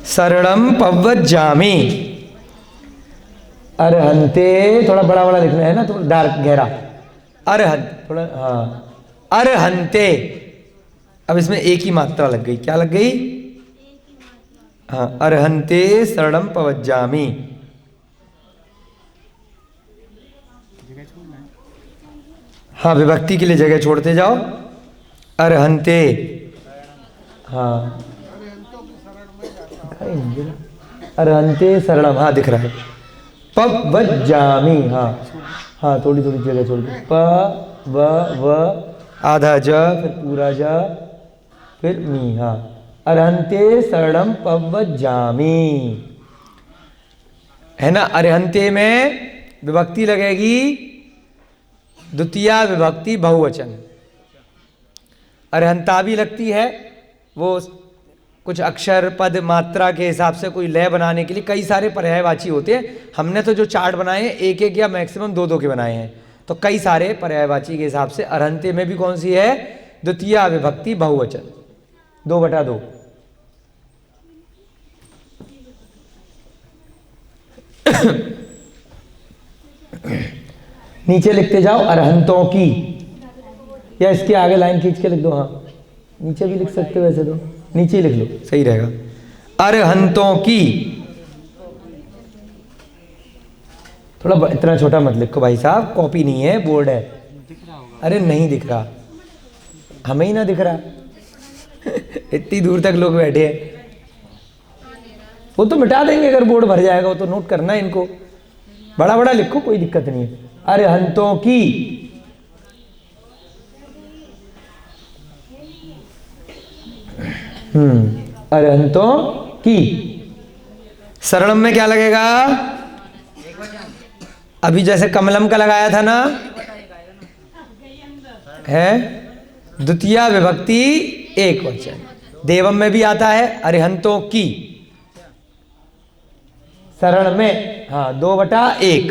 शरणम पवज्जामि। अरहंते थोड़ा बड़ा बड़ा लिखना है ना, थोड़ा डार्क गहरा, अरहंत थोड़ा, हाँ अरहंते। अब इसमें एक ही मात्रा लग गई, क्या लग गई, हाँ अरहंते शरणम पवज्जामि। हाँ विभक्ति के लिए जगह छोड़ते जाओ, अरहंते, हाँ अरहंते शरणम, हाँ दिख रहा है, पवज्जामि, हाँ हाँ थोड़ी थोड़ी जगह छोड़ दो, प व आधा ज, फिर पूरा ज, फिर मी, हाँ अरहंते शरणम पवज्जामि, है ना। अरहंते में विभक्ति लगेगी द्वितीया विभक्ति बहुवचन, अरहंता भी लगती है, वो कुछ अक्षर पद मात्रा के हिसाब से कोई लय बनाने के लिए कई सारे पर्यायवाची होते हैं। हमने तो जो चार्ट बनाए हैं 1-1 या मैक्सिमम 2-2 के बनाए हैं, तो कई सारे पर्यायवाची के हिसाब से अरहंते में भी कौन सी है, द्वितीया विभक्ति बहुवचन, 2/2। नीचे लिखते जाओ अरहंतों की, या इसके आगे लाइन खींच के लिख दो, हाँ नीचे भी लिख सकते हो, वैसे तो नीचे ही लिख लो सही रहेगा। अरहंतों की, थोड़ा इतना छोटा मत लिखो भाई साहब, कॉपी नहीं है बोर्ड है। अरे नहीं दिख रहा, हमें ही ना दिख रहा। इतनी दूर तक लोग बैठे हैं, वो तो मिटा देंगे अगर बोर्ड भर जाएगा, वो तो नोट करना है इनको, बड़ा बड़ा लिखो कोई दिक्कत नहीं है। अरहंतों की, अरहंतों की। शरणम में क्या लगेगा? अभी जैसे कमलम का लगाया था ना, है द्वितीया विभक्ति एक वचन। देवम में भी आता है अरिहंतों की। शरण में हाँ 2/1।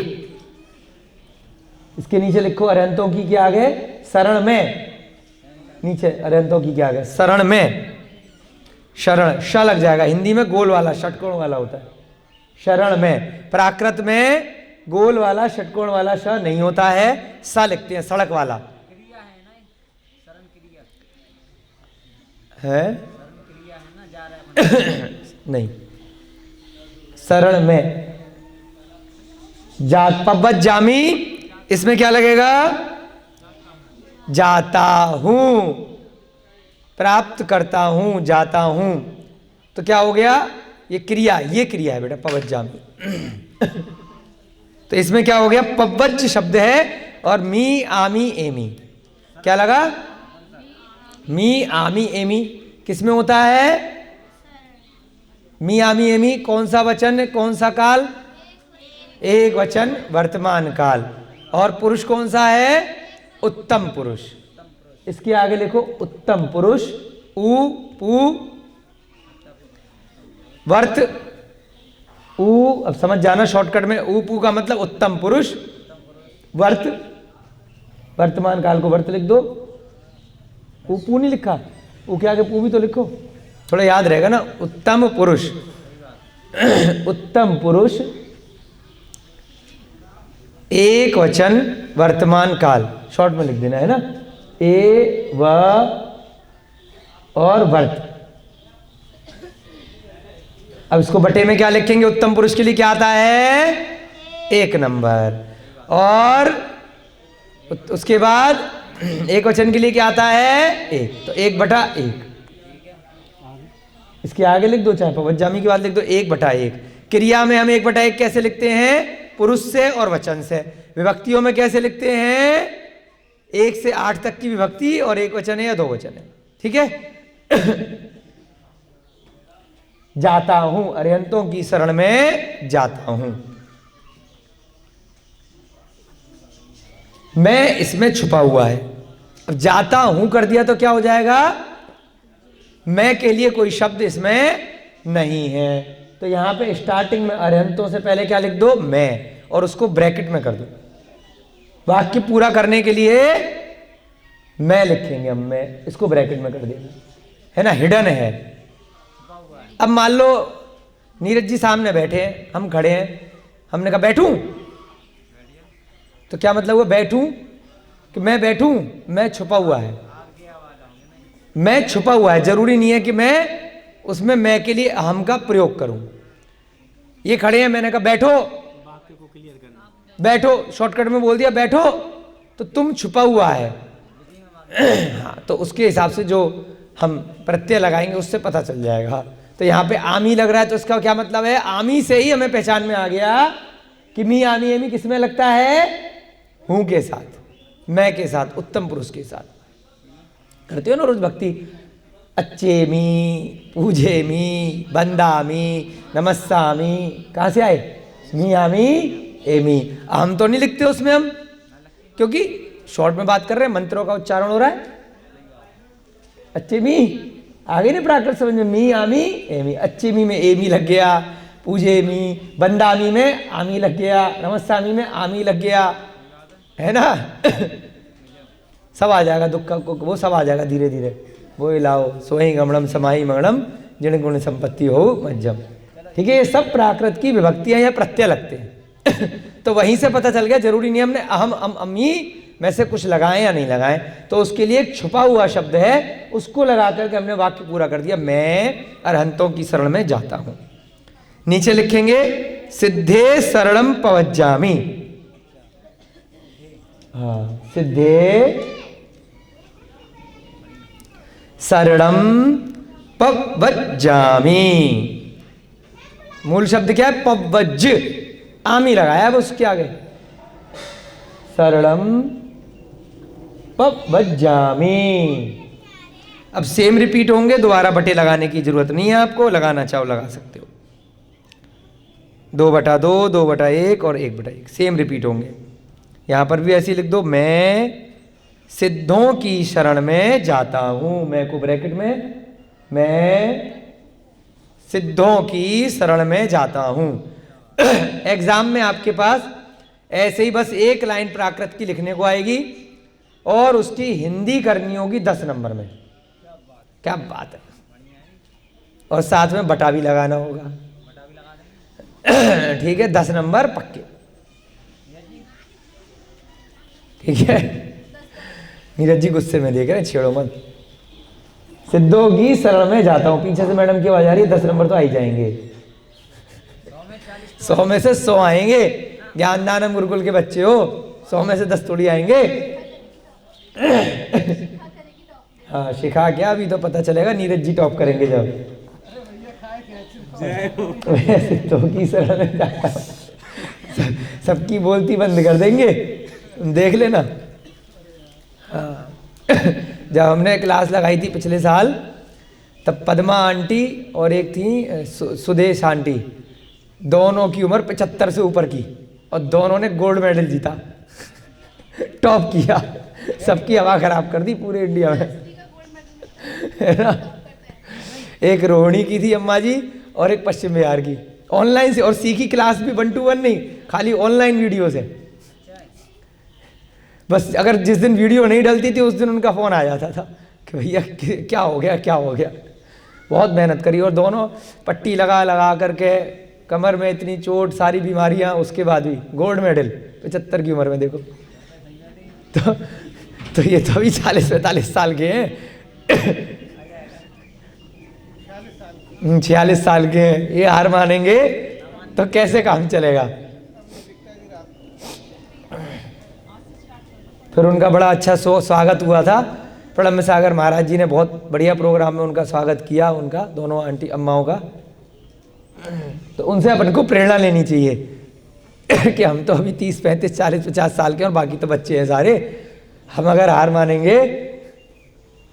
इसके नीचे लिखो अरिहंतों की के आगे शरण में, नीचे अरिहंतों की के आगे शरण में। शरण श लग जाएगा, हिंदी में गोल वाला षटकोण वाला होता है शरण में। प्राकृत में गोल वाला षटकोण वाला श नहीं होता है, स लिखते हैं सड़क वाला है। नहीं, शरण में जात पब्बत जामी, इसमें क्या लगेगा? जाता हूं, प्राप्त करता हूं, जाता हूं। तो क्या हो गया? ये क्रिया है बेटा पब्बत जामी। तो इसमें क्या हो गया? पब्बज शब्द है और मी आमी एमी क्या लगा? मी आमी एमी किसमें होता है? मी आमी एमी कौन सा वचन, कौन सा काल? एक वचन वर्तमान काल। और पुरुष कौन सा है? उत्तम पुरुष। इसके आगे लिखो उत्तम पुरुष। उ पू वर्त उ, अब समझ जाना शॉर्टकट में। उ पू का मतलब उत्तम पुरुष। वर्त वर्तमान काल को वर्त लिख दो। उ पू नहीं लिखा, उ के आगे पू भी तो लिखो, थोड़ा याद रहेगा ना। उत्तम पुरुष उत्तम पुरुष एक वचन वर्तमान काल, शॉर्ट में लिख देना है ना। ए व और वर्त। अब इसको बटे में क्या लिखेंगे? उत्तम पुरुष के लिए क्या आता है? 1 नंबर। और उसके बाद एक वचन के लिए क्या आता है? 1। तो 1/1। इसके आगे लिख दो, चाहे पवज्जामी के बाद लिख दो 1/1। क्रिया में हम 1/1 कैसे लिखते हैं? पुरुष से और वचन से। विभक्तियों में कैसे लिखते हैं? 1 से 8 तक की विभक्ति और एक वचन है या 2 वचन है, ठीक है। जाता हूं, अरिहंतों की शरण में जाता हूं। मैं इसमें छुपा हुआ है। अब जाता हूं कर दिया तो क्या हो जाएगा? मैं के लिए कोई शब्द इसमें नहीं है। तो यहां पे स्टार्टिंग में अरिहंतों से पहले क्या लिख दो? मैं, और उसको ब्रैकेट में कर दो। वाक्य पूरा करने के लिए मैं लिखेंगे हम, मैं इसको ब्रैकेट में कर देना है ना, हिडन है। अब मान लो नीरज जी सामने बैठे हैं, हम खड़े हैं, हमने कहा बैठूं, तो क्या मतलब हुआ? बैठूं कि मैं बैठूं? मैं छुपा हुआ है, मैं छुपा हुआ है। जरूरी नहीं है कि मैं उसमें मैं के लिए अहम का प्रयोग करूं। ये खड़े हैं, मैंने कहा बैठो, बैठो, शॉर्टकट में बोल दिया बैठो, तो तुम छुपा हुआ है। हाँ, तो उसके हिसाब से जो हम प्रत्यय लगाएंगे उससे पता चल जाएगा। तो यहाँ पे आमी लग रहा है, तो इसका क्या मतलब है? आमी से ही हमें पहचान में आ गया कि मी आमी एमी किसमें लगता है? हूं के साथ, मैं के साथ, उत्तम पुरुष के साथ। करते हो ना रोज भक्ति, अच्छे मी, पूजे मी, बंदामी, नमस्सामी, कहाँ से आए? मी आमी एमी। हम तो नहीं लिखते उसमें हम, क्योंकि शॉर्ट में बात कर रहे हैं, मंत्रों का उच्चारण हो रहा है। अच्छे मी आगे नहीं प्राकृत समझ में, मी आमी एमी। अच्छे मी में एमी लग गया, पूजे मी, बंदामी में आमी लग गया, नमस्सामी में आमी लग गया, है ना। सब आ जाएगा, दुख का वो सब आ जाएगा धीरे धीरे। वो लाओ सोही गमणम समाही मंगलम जिन गुण संपत्ति हो मज्जम। ठीक है, ये सब प्राकृत की विभक्तियां या प्रत्यय लगते हैं। तो वहीं से पता चल गया, जरूरी नहीं हमने अहम अम अम्मी में से कुछ लगाएं या नहीं लगाएं। तो उसके लिए एक छुपा हुआ शब्द है, उसको लगा करके हमने वाक्य पूरा कर दिया, मैं अरहंतों की शरण में जाता हूं। नीचे लिखेंगे सिद्धे शरणम पवज्जामि। हाँ, सिद्धे शरणम पवज्जामि। मूल शब्द क्या है? पवज्ज, आमी लगाया है उसके आगे। शरणम पवज्जामि। अब सेम रिपीट होंगे, दोबारा बटे लगाने की जरूरत नहीं है आपको, लगाना चाहो लगा सकते हो। 2/2, 2/1 और 1/1 सेम रिपीट होंगे। यहाँ पर भी ऐसे ही लिख दो, मैं सिद्धों की शरण में जाता हूँ। मैं को ब्रैकेट में, मैं सिद्धों की शरण में जाता हूँ। एग्जाम में आपके पास ऐसे ही बस एक लाइन प्राकृत की लिखने को आएगी और उसकी हिंदी करनी होगी 10 नंबर में। क्या बात है। और साथ में बटा भी लगाना होगा। ठीक है, 10 नंबर पक्के। ठीक है, नीरज जी गुस्से में देख रहे हैं, छेड़ो मत। सिद्धों की शरण में जाता हूँ। पीछे से मैडम की आवाज आ रही है, 10 नंबर तो आ ही जाएंगे। 100 में से 100 आएंगे। ज्ञानदानम गुरुकुल के बच्चे हो, 100 में से 10 थोड़ी आएंगे। हाँ, शिखा क्या, अभी तो पता चलेगा नीरज जी टॉप करेंगे जब। सिद्धों की शरण में जाता हूँ। सबकी बोलती बंद कर देंगे, देख लेना। हाँ। जब हमने क्लास लगाई थी पिछले साल, तब पद्मा आंटी और एक थी सुदेश आंटी, दोनों की उम्र 75 से ऊपर की, और दोनों ने गोल्ड मेडल जीता, टॉप किया। सबकी हवा खराब कर दी पूरे इंडिया में, है ना। एक रोहिणी की थी अम्मा जी, और एक पश्चिम बिहार की, ऑनलाइन से। और सीखी क्लास भी 1 to 1 नहीं, खाली ऑनलाइन वीडियो से। बस अगर जिस दिन वीडियो नहीं डलती थी उस दिन उनका फ़ोन आ जाता था कि भैया क्या हो गया, क्या हो गया। बहुत मेहनत करी, और दोनों पट्टी लगा लगा करके, कमर में इतनी चोट, सारी बीमारियां, उसके बाद भी गोल्ड मेडल 75 की उम्र में। देखो तो ये तो अभी 40-45 साल के हैं। 46 साल के हैं, ये हार मानेंगे तो कैसे काम चलेगा। फिर उनका बड़ा अच्छा स्वागत हुआ था। प्रणब सागर महाराज जी ने बहुत बढ़िया प्रोग्राम में उनका स्वागत किया, उनका, दोनों आंटी अम्माओं का। तो उनसे अपन को प्रेरणा लेनी चाहिए कि हम तो अभी 30, 35, 40, 50 साल के, और बाकी तो बच्चे हैं सारे। हम अगर हार मानेंगे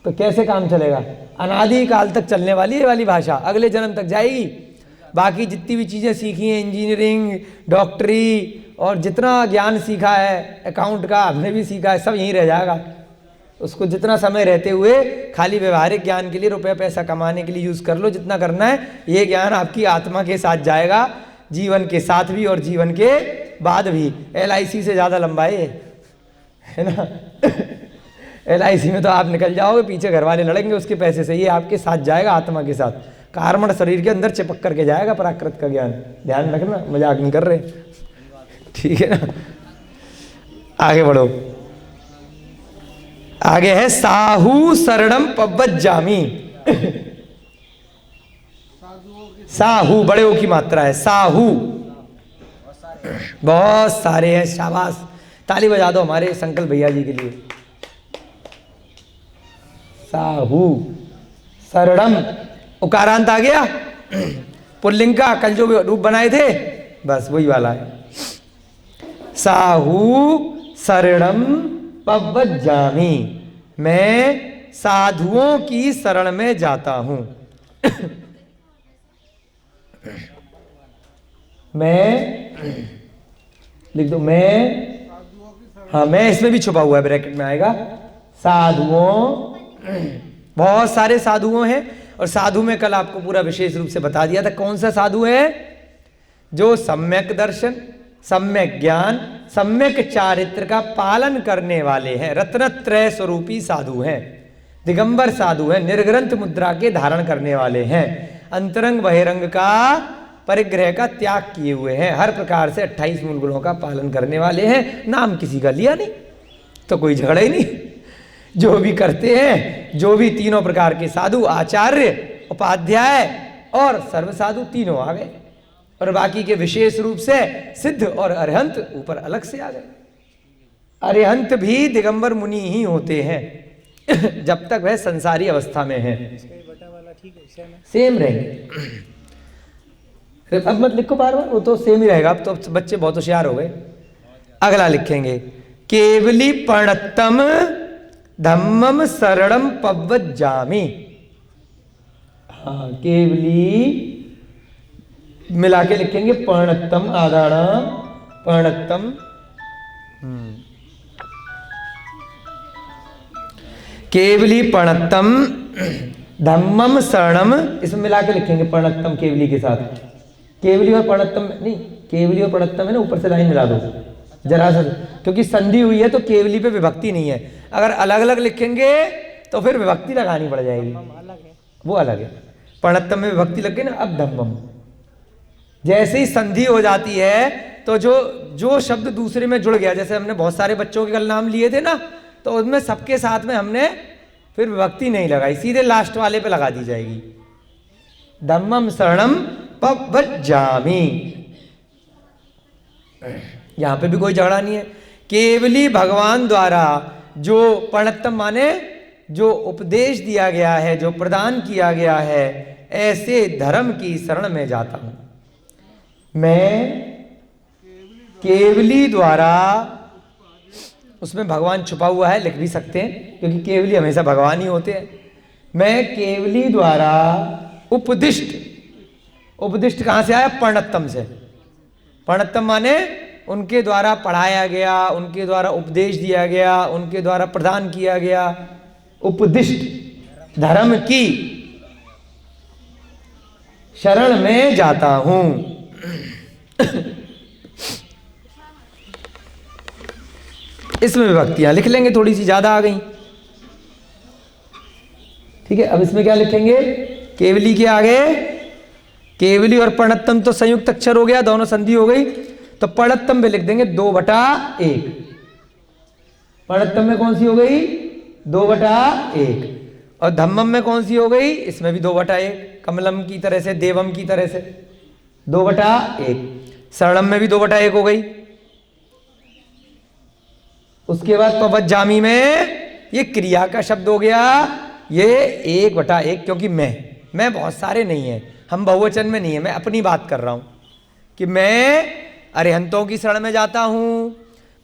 तो कैसे काम चलेगा। अनादि काल तक चलने वाली ये वाली भाषा, अगले जन्म तक जाएगी। बाकी जितनी भी चीज़ें सीखी हैं, इंजीनियरिंग, डॉक्टरी, और जितना ज्ञान सीखा है, अकाउंट का हमने भी सीखा है, सब यहीं रह जाएगा। उसको जितना समय रहते हुए खाली व्यवहारिक ज्ञान के लिए, रुपया पैसा कमाने के लिए यूज़ कर लो, जितना करना है। ये ज्ञान आपकी आत्मा के साथ जाएगा, जीवन के साथ भी और जीवन के बाद भी। LIC से ज़्यादा लंबा है ना। LIC में तो आप निकल जाओगे, पीछे घर वाले लड़ेंगे उसके पैसे से। ये आपके साथ जाएगा, आत्मा के साथ, कार्मण शरीर के अंदर चिपक करके जाएगा प्राकृत का ज्ञान। ध्यान रखना, मजाक नहीं कर रहे, ठीक है ना। आगे बढ़ो। आगे है साहू शरणम पव्वज्जामि। साहू बड़े ओ की मात्रा है, साहू। बहुत सारे हैं, शाबाश। ताली बजा दो हमारे संकल्प भैया जी के लिए। साहू शरणम, उकारांत आ गया पुल्लिंग का, कल जो रूप बनाए थे, बस वही वाला है। साहू शरणम पव्वज्जामि, मैं साधुओं की शरण में जाता हूं। मैं लिख दो, मैं, हाँ मैं इसमें भी छुपा हुआ है, ब्रैकेट में आएगा। साधुओं, बहुत सारे साधुओं हैं, और साधु में कल आपको पूरा विशेष रूप से बता दिया था कौन सा साधु है। जो सम्यक दर्शन, सम्यक ज्ञान, सम्यक चारित्र का पालन करने वाले हैं, रत्नत्रय स्वरूपी साधु हैं, दिगंबर साधु हैं, निर्ग्रंथ मुद्रा के धारण करने वाले हैं, अंतरंग बहिरंग का परिग्रह का त्याग किए हुए हैं, हर प्रकार से 28 मूल गुणों का पालन करने वाले हैं। नाम किसी का लिया नहीं तो कोई झगड़ा ही नहीं। जो भी करते हैं, जो भी तीनों प्रकार के साधु, आचार्य, उपाध्याय और सर्व साधु, तीनों आ गए। और बाकी के विशेष रूप से सिद्ध और अरहंत ऊपर अलग से आ गए। अरहंत भी दिगंबर मुनि ही होते हैं जब तक वह संसारी अवस्था में है। सेम रहेंगे, अब मत लिखो बार बार, वो तो सेम ही रहेगा। अब तो बच्चे बहुत होशियार हो गए। अगला लिखेंगे, केवली प्रणतम धम्मम शरणम पव्वज्जामि। हाँ, केवली मिला के लिखेंगे पर्णत्तम आदाना पर्णत्तम। केवली पर्णत्तम धम्मम शरणम, इसमें मिला के लिखेंगे पर्णत्तम केवली के साथ। केवली और पर्णत्तम नहीं, केवली और पर्णत्तम है ना, ऊपर से लाइन मिला दो जरा सा, क्योंकि संधि हुई है तो केवली पे विभक्ति नहीं है। अगर अलग अलग लिखेंगे तो फिर विभक्ति लगानी पड़ जाएगी, वो अलग है। पर्णत्तम में विभक्ति लग गई ना, अब धम्मम। जैसे ही संधि हो जाती है तो जो शब्द दूसरे में जुड़ गया, जैसे हमने बहुत सारे बच्चों के कल नाम लिए थे ना, तो उसमें सबके साथ में हमने फिर विभक्ति नहीं लगाई, सीधे लास्ट वाले पे लगा दी जाएगी। धम्मम शरणम पव्वज्जामि, यहां पे भी कोई झगड़ा नहीं है। केवली भगवान द्वारा जो पर्णत्तम माने जो उपदेश दिया गया है, जो प्रदान किया गया है, ऐसे धर्म की शरण में जाता हूं मैं। केवली द्वारा, उसमें भगवान छुपा हुआ है, लिख भी सकते हैं क्योंकि केवली हमेशा भगवान ही होते हैं। मैं केवली द्वारा उपदिष्ट, उपदिष्ट कहाँ से आया? पर्णत्तम से। पर्णत्तम माने उनके द्वारा पढ़ाया गया, उनके द्वारा उपदेश दिया गया, उनके द्वारा प्रदान किया गया उपदिष्ट धर्म की शरण में जाता हूं। इसमें विभक्तियां लिख लेंगे, थोड़ी सी ज्यादा आ गई, ठीक है। अब इसमें क्या लिखेंगे? केवली के आगे केवली और पर्णत्तम तो संयुक्त अक्षर हो गया, दोनों संधि हो गई, तो पर्णत्तम पे लिख देंगे 2/1। पर्णत्तम में कौन सी हो गई? 2/1। और धम्मम में कौन सी हो गई? इसमें भी 2/1, कमलम की तरह से, देवम की तरह से 2/1। शरणम में भी 2/1 हो गई। उसके बाद पव्वज्जामि में ये क्रिया का शब्द हो गया, ये 1/1, क्योंकि मैं बहुत सारे नहीं है, हम बहुवचन में नहीं है, मैं अपनी बात कर रहा हूं कि मैं अरिहंतों की शरण में जाता हूं,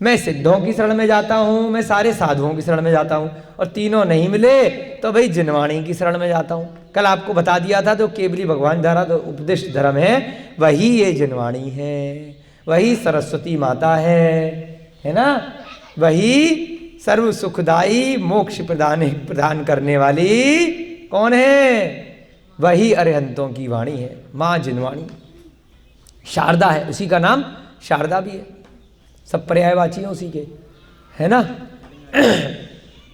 मैं सिद्धों की शरण में जाता हूं, मैं सारे साधुओं की शरण में जाता हूं, और तीनों नहीं मिले तो भाई जिनवाणी की शरण में जाता हूं। कल आपको बता दिया था, जो केवली भगवान द्वारा तो उपदिष्ट धर्म है, वही ये जिनवाणी है, वही सरस्वती माता है ना, वही सर्व सुखदाई मोक्ष प्रदान करने वाली कौन है? वही अरिहंतों की वाणी है, माँ जिनवाणी। शारदा है, उसी का नाम शारदा भी है, सब पर्यायवाची हैं उसी के, है ना।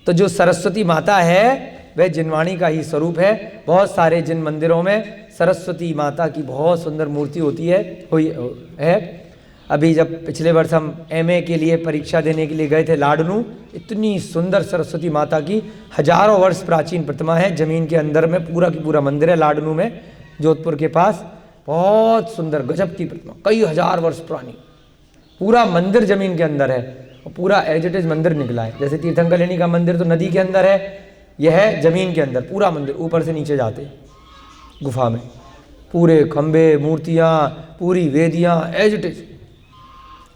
तो जो सरस्वती माता है वह जिनवाणी का ही स्वरूप है। बहुत सारे जिन मंदिरों में सरस्वती माता की बहुत सुंदर मूर्ति होती है। अभी जब पिछले वर्ष हम MA के लिए परीक्षा देने के लिए गए थे लाडनू, इतनी सुंदर सरस्वती माता की हजारों वर्ष प्राचीन प्रतिमा है, जमीन के अंदर में पूरा की पूरा मंदिर है लाडनू में, जोधपुर के पास। बहुत सुंदर गजब की प्रतिमा, कई हजार वर्ष पुरानी, पूरा मंदिर जमीन के अंदर है, और पूरा एज इट इज मंदिर निकला है। जैसे तीर्थंकरणी का मंदिर तो नदी के अंदर है, यह है जमीन के अंदर, पूरा मंदिर ऊपर से नीचे जाते गुफा में, पूरे खंबे, मूर्तियाँ, पूरी वेदियाँ एज इट इज,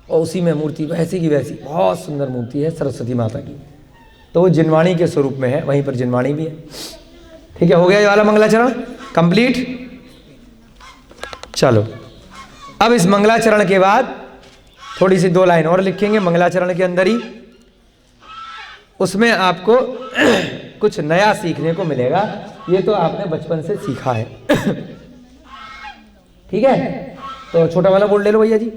और उसी में मूर्ति वैसी की वैसी, बहुत सुंदर मूर्ति है सरस्वती माता की। तो वो जिनवाणी के स्वरूप में है, वहीं पर जिनवाणी भी है। ठीक है, हो गया ये वाला मंगलाचरण कंप्लीट। चलो अब इस मंगलाचरण के बाद थोड़ी सी 2 लाइन और लिखेंगे मंगलाचरण के अंदर ही, उसमें आपको कुछ नया सीखने को मिलेगा। ये तो आपने बचपन से सीखा है। ठीक है, तो छोटा वाला बोर्ड ले लो भैया जी।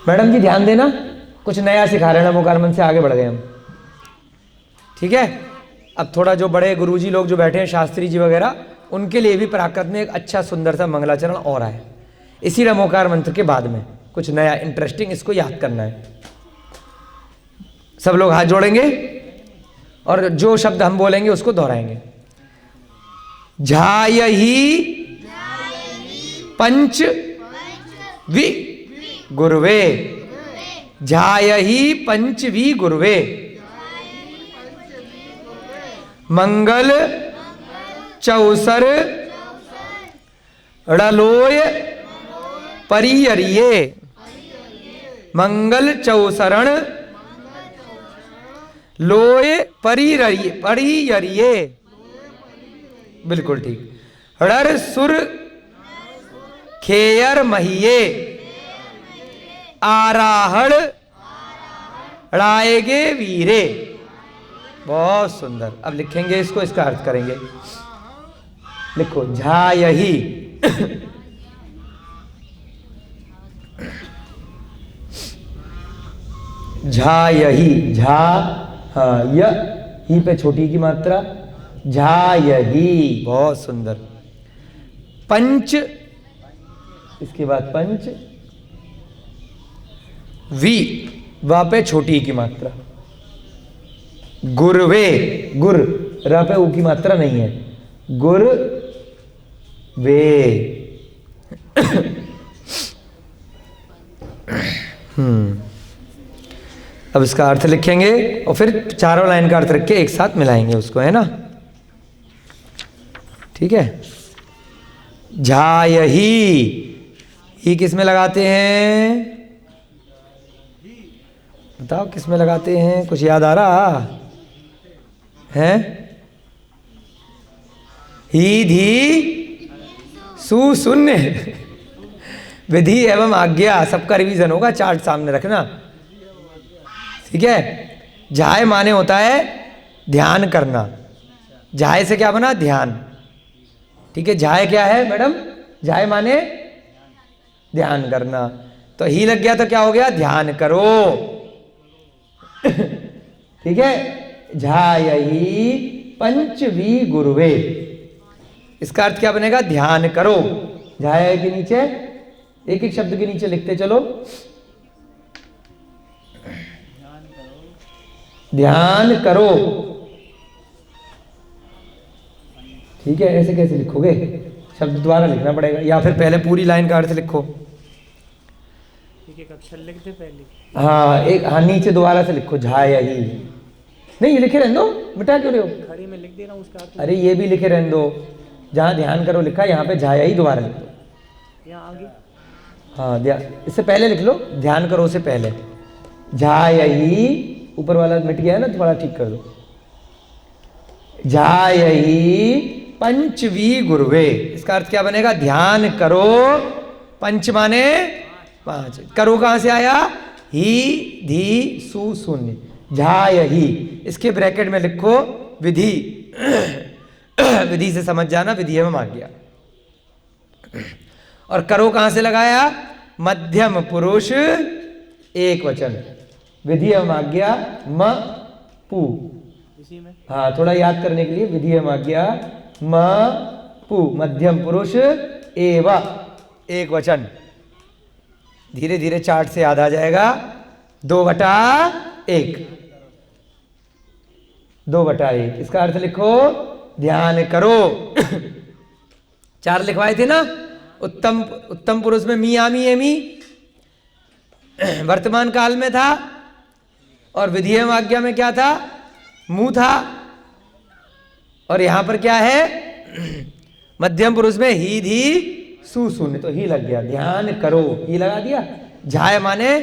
मैडम जी ध्यान देना, कुछ नया सिखा रहे हैं, नमोकार मंत्र से आगे बढ़ गए हम। ठीक है, अब थोड़ा जो बड़े गुरुजी लोग जो बैठे हैं, शास्त्री जी वगैरह, उनके लिए भी प्राकृत में एक अच्छा सुंदर सा मंगलाचरण और है। इसी नमोकार मंत्र के बाद में कुछ नया इंटरेस्टिंग, इसको याद करना है। सब लोग हाथ जोड़ेंगे और जो शब्द हम बोलेंगे उसको दोहराएंगे। झायहि पंच वि गुरुवे, झायहि पंचवी गुरुवे, मंगल चौसर ड़लोय परियरिये, मंगल चौसरण लोए परी परियरिये, बिल्कुल ठीक। ड़र सुर खेयर महिये, आराहड़ ड़ाएगे वीरे। बहुत सुंदर। अब लिखेंगे इसको, इसका अर्थ करेंगे। लिखो झायही झायही, झा हाँ य ही पे छोटी की मात्रा, झायही, बहुत सुंदर। पंच, इसके बाद पंच, वी वा पे छोटी की मात्रा, गुरवे, गुर रा पे ऊ की मात्रा नहीं है, गुर वे। अब इसका अर्थ लिखेंगे और फिर चारों लाइन का अर्थ रख के एक साथ मिलाएंगे उसको, है ना? ठीक है। झायही, ही किस में लगाते हैं? बताओ किस में लगाते हैं? कुछ याद आ रहा है? ही धी सु शून्य, विधि एवं आज्ञा, सबका रिवीजन होगा, चार्ट सामने रखना। ठीक है। झाय माने होता है ध्यान करना। झाय से क्या बना? ध्यान। ठीक है। झाय क्या है मैडम? झाय माने ध्यान करना। तो ही लग गया तो क्या हो गया? ध्यान करो। ठीक है। झायही पंचवी गुरुवे, इसका अर्थ क्या बनेगा? ध्यान करो। झाय के नीचे एक एक शब्द के नीचे लिखते चलो। ध्यान करो। ठीक है। ऐसे कैसे लिखोगे? शब्द द्वारा लिखना पड़ेगा, या फिर पहले पूरी लाइन का अर्थ लिखो। एक अक्षर लिख दे पहले। हाँ एक, हाँ नीचे दोबारा से लिखो झायही। नहीं ये लिखे रहने दो, मिटा क्यों रहे हो? खड़ी में लिख दे रहा हूँ उसका अर्थ। अरे ये भी लिखे रहने दो। जहाँ ध्यान करो लिखा, यहाँ पे झायही दोबारा लिख दो। यहाँ आगे हाँ ध्यान, इससे पहले लिख लो, ध्यान करो से पहले। झायही, ऊपर वाला मिट गया है ना, थोड़ा ठीक कर दो। झायही पंचवी गुरुवे, इसका अर्थ क्या बनेगा? ध्यान करो। पंच माने 5। करो कहां से आया? ही धी सु शून्य, झायही। इसके ब्रैकेट में लिखो विधि। विधि से समझ जाना, विधि एवं आज्ञा। और करो कहां से लगाया? मध्यम पुरुष एक वचन, विधि एवं आज्ञा म पू। इसी में हाँ थोड़ा याद करने के लिए, विधि एवं आज्ञा म पू, मध्यम पुरुष एव एक वचन। धीरे धीरे चार्ट से याद आ जाएगा। 2/1, 2/1, इसका अर्थ लिखो ध्यान करो। 4 लिखवाए थे ना। उत्तम पुरुष में मी आमी एमी वर्तमान काल में था, और विधि एवं आज्ञा में क्या था? मुंह था। और यहां पर क्या है? मध्यम पुरुष में ही धी सु शून्य, तो ही लग गया। ध्यान करो, ही लगा दिया। झाय माने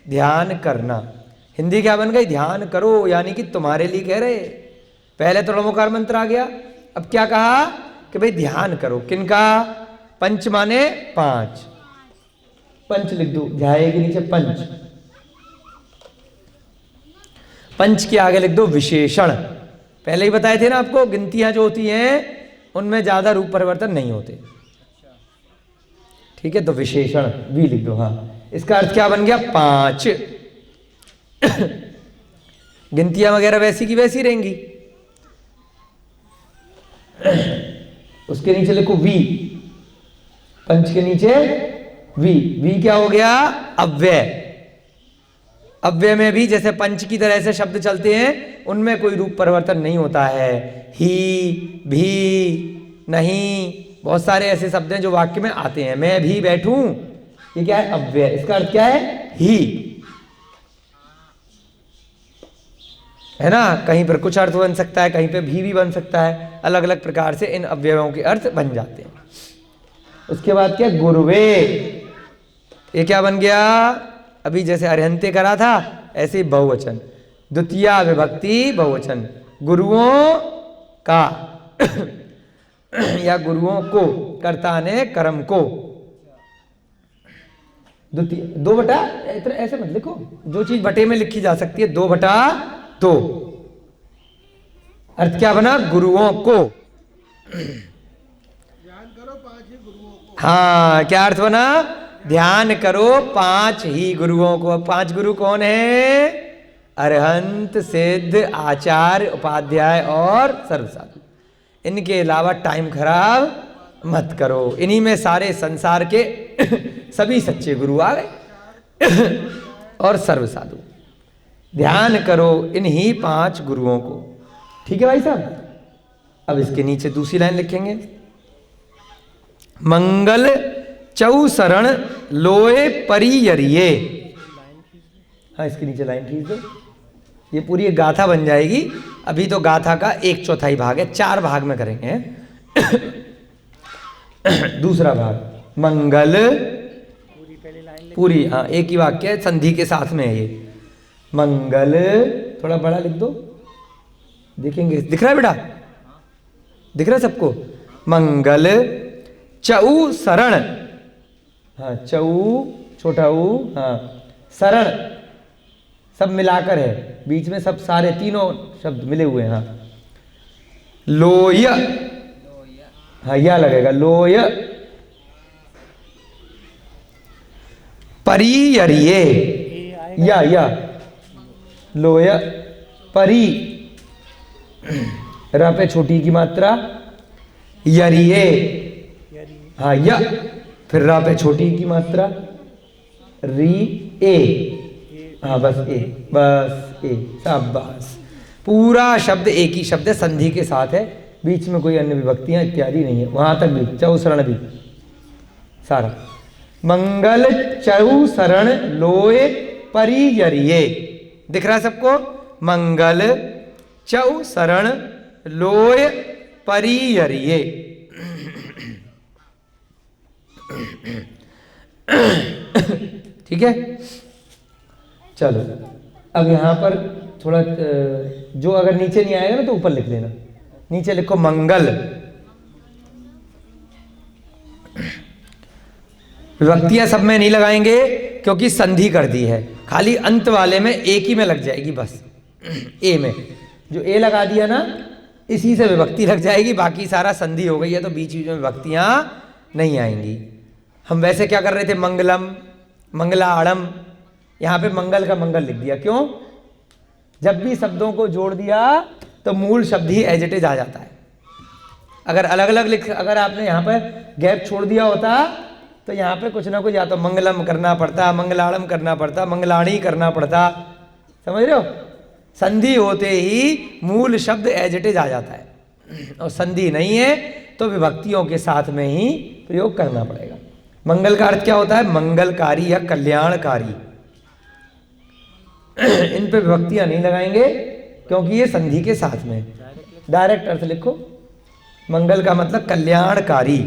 ध्यान करना। हिंदी क्या बन गई? ध्यान करो, यानी कि तुम्हारे लिए कह रहे। पहले तो नमोकार मंत्र आ गया, अब क्या कहा कि भाई ध्यान करो। किनका? पंच माने 5। पंच लिख दो, झाय के नीचे पंच। पंच के आगे लिख दो विशेषण। पहले ही बताए थे ना आपको, गिनतियां जो होती हैं उनमें ज्यादा रूप परिवर्तन नहीं होते। ठीक है। तो विशेषण भी लिख दो। हाँ इसका अर्थ क्या बन गया? 5। गिनतियां वगैरह वैसी की वैसी रहेंगी। उसके नीचे लिखो वी। पंच के नीचे वी। वी क्या हो गया? अव्यय। अव्यय में भी जैसे पंच की तरह से शब्द चलते हैं, उनमें कोई रूप परिवर्तन नहीं होता है। ही, भी, नहीं, बहुत सारे ऐसे शब्द हैं जो वाक्य में आते हैं। मैं भी बैठूं, ये क्या है? अव्यय। इसका अर्थ क्या है? ही, है ना? कहीं पर कुछ अर्थ बन सकता है, कहीं पे भी बन सकता है। अलग अलग प्रकार से इन अव्ययों के अर्थ बन जाते हैं। उसके बाद क्या? गुरुवे। ये क्या बन गया? अभी जैसे अरहंते करा था, ऐसे ही बहुवचन। द्वितीया विभक्ति बहुवचन, गुरुओं का या गुरुओं को, कर्ता ने कर्म को। द्वितीय 2/, ऐसे मत लिखो, जो चीज बटे में लिखी जा सकती है 2/2। अर्थ क्या बना? गुरुओं को। ध्यान करो 5 ही गुरुओं को। हाँ, क्या अर्थ बना? ध्यान करो 5 ही गुरुओं को। 5 गुरु कौन है? अरहंत, सिद्ध, आचार्य, उपाध्याय और सर्वसाधु। इनके अलावा टाइम खराब मत करो। इन्हीं में सारे संसार के सभी सच्चे गुरु आ गए और सर्वसाधु। ध्यान करो इन्हीं 5 गुरुओं को। ठीक है भाई साहब। अब इसके नीचे दूसरी लाइन लिखेंगे, मंगल चौ शरण लोए परियरिये। हाँ, इसके नीचे लाइन खींच दो, ये पूरी एक गाथा बन जाएगी। अभी तो गाथा का 1/4 भाग है, 4 भाग में करेंगे। दूसरा भाग, मंगल पूरी पहली लाइन पूरी, हाँ एक ही वाक्य है, संधि के साथ में है ये। मंगल, थोड़ा बड़ा लिख दो, देखेंगे। दिख रहा है बेटा? दिख रहा है सबको? मंगल चऊ शरण, हाँ चऊ छोटा ऊ, हाँ शरण सब मिलाकर है, बीच में सब सारे तीनों शब्द मिले हुए हैं। हाँ, लोय, हाँ या लगेगा, लोय परियरिये, या लोय परी, र पे छोटी की मात्रा, यरिये, हाँ या, फिर र पे छोटी की मात्रा, री ए, हाँ बस ए, बस ए, शाबाश। पूरा शब्द एक ही शब्द है, संधि के साथ है, बीच में कोई अन्य विभक्तियां इत्यादि नहीं है। वहां तक भी चौशरण भी सारा। मंगल चौ शरण लोए परियरिये, दिख रहा है सबको? मंगल चौ शरण लोय परियरिये। ठीक है, चलो अब यहां पर थोड़ा जो अगर नीचे नहीं आएगा ना तो ऊपर लिख लेना। नीचे लिखो मंगल, विभक्तियां सब में नहीं लगाएंगे क्योंकि संधि कर दी है, खाली अंत वाले में एक ही में लग जाएगी बस। ए में जो ए लगा दिया ना, इसी से विभक्ति लग जाएगी, बाकी सारा संधि हो गई है तो बीच बीच में विभक्तियां नहीं आएंगी। हम वैसे क्या कर रहे थे? मंगलम, मंगलाड़म, यहां पे मंगल का मंगल लिख दिया। क्यों? जब भी शब्दों को जोड़ दिया तो मूल शब्द ही एज इट इज आ जाता है। अगर अलग अलग अगर आपने यहाँ पर गैप छोड़ दिया होता तो यहाँ पे कुछ ना कुछ या तो मंगलम करना पड़ता, मंगलाड़म करना पड़ता, मंगलाणी करना पड़ता। समझ रहे हो? संधि होते ही मूल शब्द एज इट इज आ जाता है, और संधि नहीं है तो विभक्तियों के साथ में ही प्रयोग करना पड़ेगा। मंगल का अर्थ क्या होता है? मंगलकारी या कल्याणकारी। इन पे विभक्तियां नहीं लगाएंगे क्योंकि ये संधि के साथ में। डायरेक्ट अर्थ लिखो, मंगल का मतलब कल्याणकारी।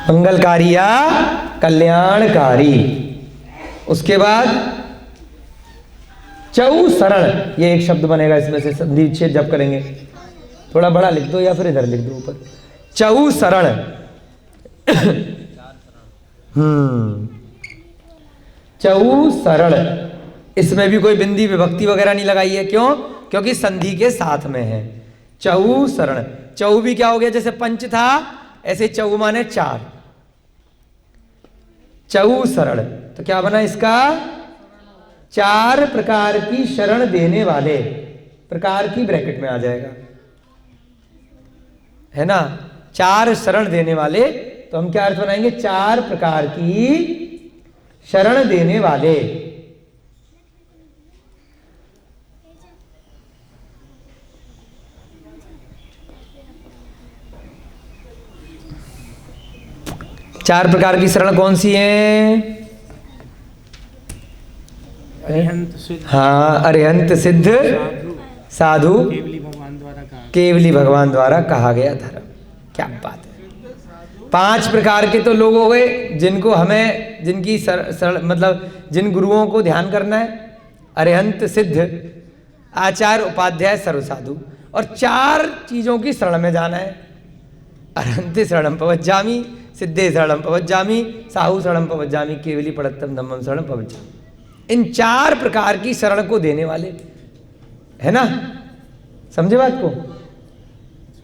मंगलकारी या कल्याणकारी। उसके बाद चौ शरण, ये एक शब्द बनेगा इसमें से, संधि विच्छेद जब करेंगे। थोड़ा बड़ा लिख दो या फिर इधर लिख दो ऊपर, चौ शरण। चौ शरण, इसमें भी कोई बिंदी विभक्ति वगैरह नहीं लगाई है। क्यों? क्योंकि संधि के साथ में है। चौ शरण, चौ भी क्या हो गया? जैसे पंच था ऐसे चौ माने 4, चौ शरण। तो क्या बना इसका? 4 प्रकार की शरण देने वाले, प्रकार की ब्रैकेट में आ जाएगा, है ना? 4 शरण देने वाले, तो हम क्या अर्थ बनाएंगे? 4 प्रकार की शरण देने वाले। चार प्रकार की शरण कौन सी है? अरिहंत सिद्ध, हाँ, अरिहंत सिद्ध साधु, साधु, केवली भगवान द्वारा कहा, केवली भगवान द्वारा कहा गया धर्म। क्या बात है। 5 प्रकार के तो लोग हो गए जिनको हमें, जिनकी मतलब जिन गुरुओं को ध्यान करना है, अरिहंत, सिद्ध, आचार्य, उपाध्याय, सर्वसाधु, और 4 चीजों की शरण में जाना है। अरहंते शरणम पवज्जामि, सिद्धे शरणम पवज्जामि, साहु शरणम पवज्जामि, केवली पड़त्तम धम्मम शरणम पवज्जामि। इन 4 प्रकार की शरण को देने वाले, है ना, समझे बात को।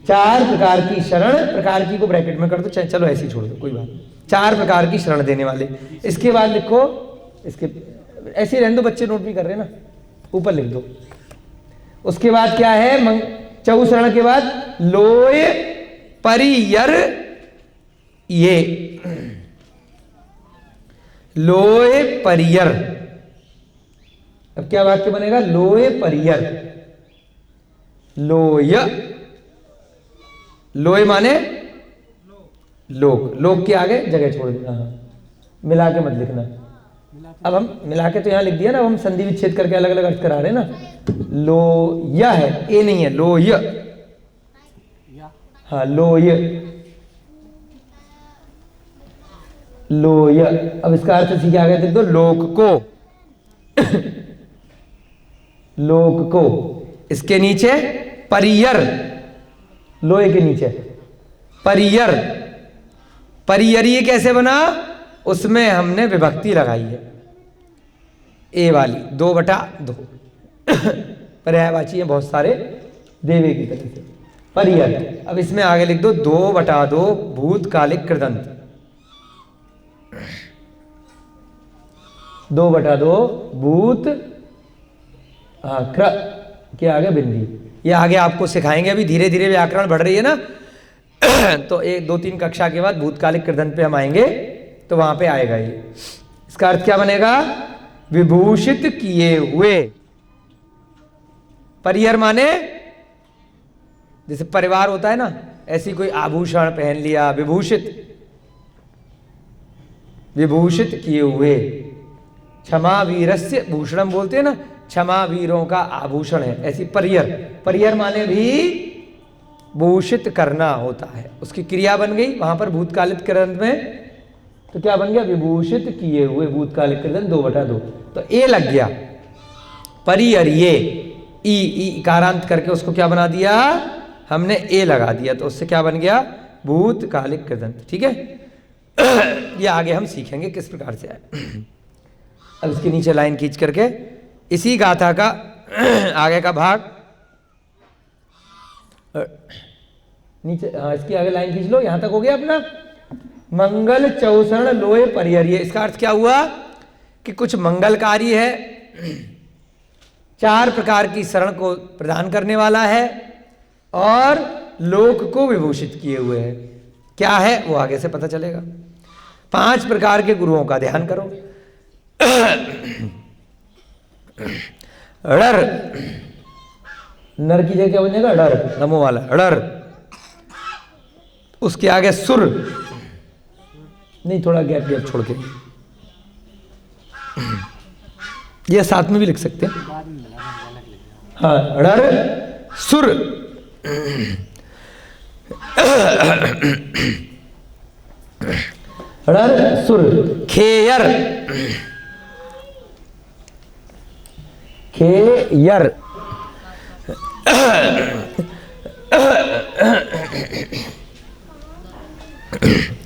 4 प्रकार की शरण, प्रकार की को ब्रैकेट में कर दो, चलो ऐसे ही छोड़ दो, कोई बात नहीं। 4 प्रकार की शरण देने वाले। इसके बाद लिखो, इसके ऐसे ही रहने दो, बच्चे नोट भी कर रहे हैं ना, ऊपर लिख दो। उसके बाद क्या है, चौ शरण के बाद लोय परियर, ये लोय परियर। अब क्या वाक्य बनेगा, लोय परियर। लोय, लोय माने लोक, लोक के आगे जगह छोड़ देना, हाँ, मिला के मत लिखना। अब हम मिला के तो यहां लिख दिया ना, अब हम संधि विच्छेद करके अलग अलग अर्थ करा रहे हैं ना। लोय है, ए नहीं है, लोय, हाँ लोय, लोय। अब इसका अर्थ सीखे आगे देख दो, लोक को, लोक को। इसके नीचे परियर, लोहे के नीचे परियर। परियर ये कैसे बना, उसमें हमने विभक्ति लगाई है, ए वाली, 2/2 पर्यायवाची है बहुत सारे, देवे की तरह से परियर। अब इसमें आगे लिख दो 2/2 भूतकालिक कृदंत, 2/2 भूत, हाँ, क्र के आगे बिंदी। ये आगे आपको सिखाएंगे, अभी धीरे धीरे व्याकरण बढ़ रही है ना तो 1-2-3 कक्षा के बाद भूतकालिक कृदंत पे हम आएंगे, तो वहां पे आएगा ये। इसका अर्थ क्या बनेगा, विभूषित किए हुए। परियर माने जैसे परिवार होता है ना, ऐसी कोई आभूषण पहन लिया, विभूषित, विभूषित किए हुए। क्षमा वीरस्य भूषणम बोलते हैं ना, क्षमा वीरों का आभूषण है, ऐसी परियर। परियर माने भी भूषित करना होता है, उसकी क्रिया बन गई वहां पर भूतकालिक कृदंत में, तो क्या बन गया, विभूषित किए हुए, भूतकालिक कृदंत 2/2, तो ए लग गया। परियरिये, ई इकारांत करके उसको क्या बना दिया हमने, ए लगा दिया, तो उससे क्या बन गया, भूतकालिक कृदंत। ठीक है, ये आगे हम सीखेंगे किस प्रकार से आए। अब इसके नीचे लाइन खींच करके इसी गाथा का आगे का भाग नीचे, हाँ, इसकी आगे लाइन खींच लो, यहां तक हो गया अपना। मंगल चौसरण लोय परिहरिये। इसका अर्थ क्या हुआ कि कुछ मंगलकारी है, 4 प्रकार की शरण को प्रदान करने वाला है, और लोक को विभूषित किए हुए है। क्या है वो आगे से पता चलेगा। 5 प्रकार के गुरुओं का ध्यान करो। डर, नर की जगह क्या बनेगा, डर, नमो वाला डर। उसके आगे सुर, नहीं, थोड़ा गैप गैप छोड़ के, ये साथ में भी लिख सकते हैं, हाँ, डर, सुर, डर, सुर, खेयर, खेयर,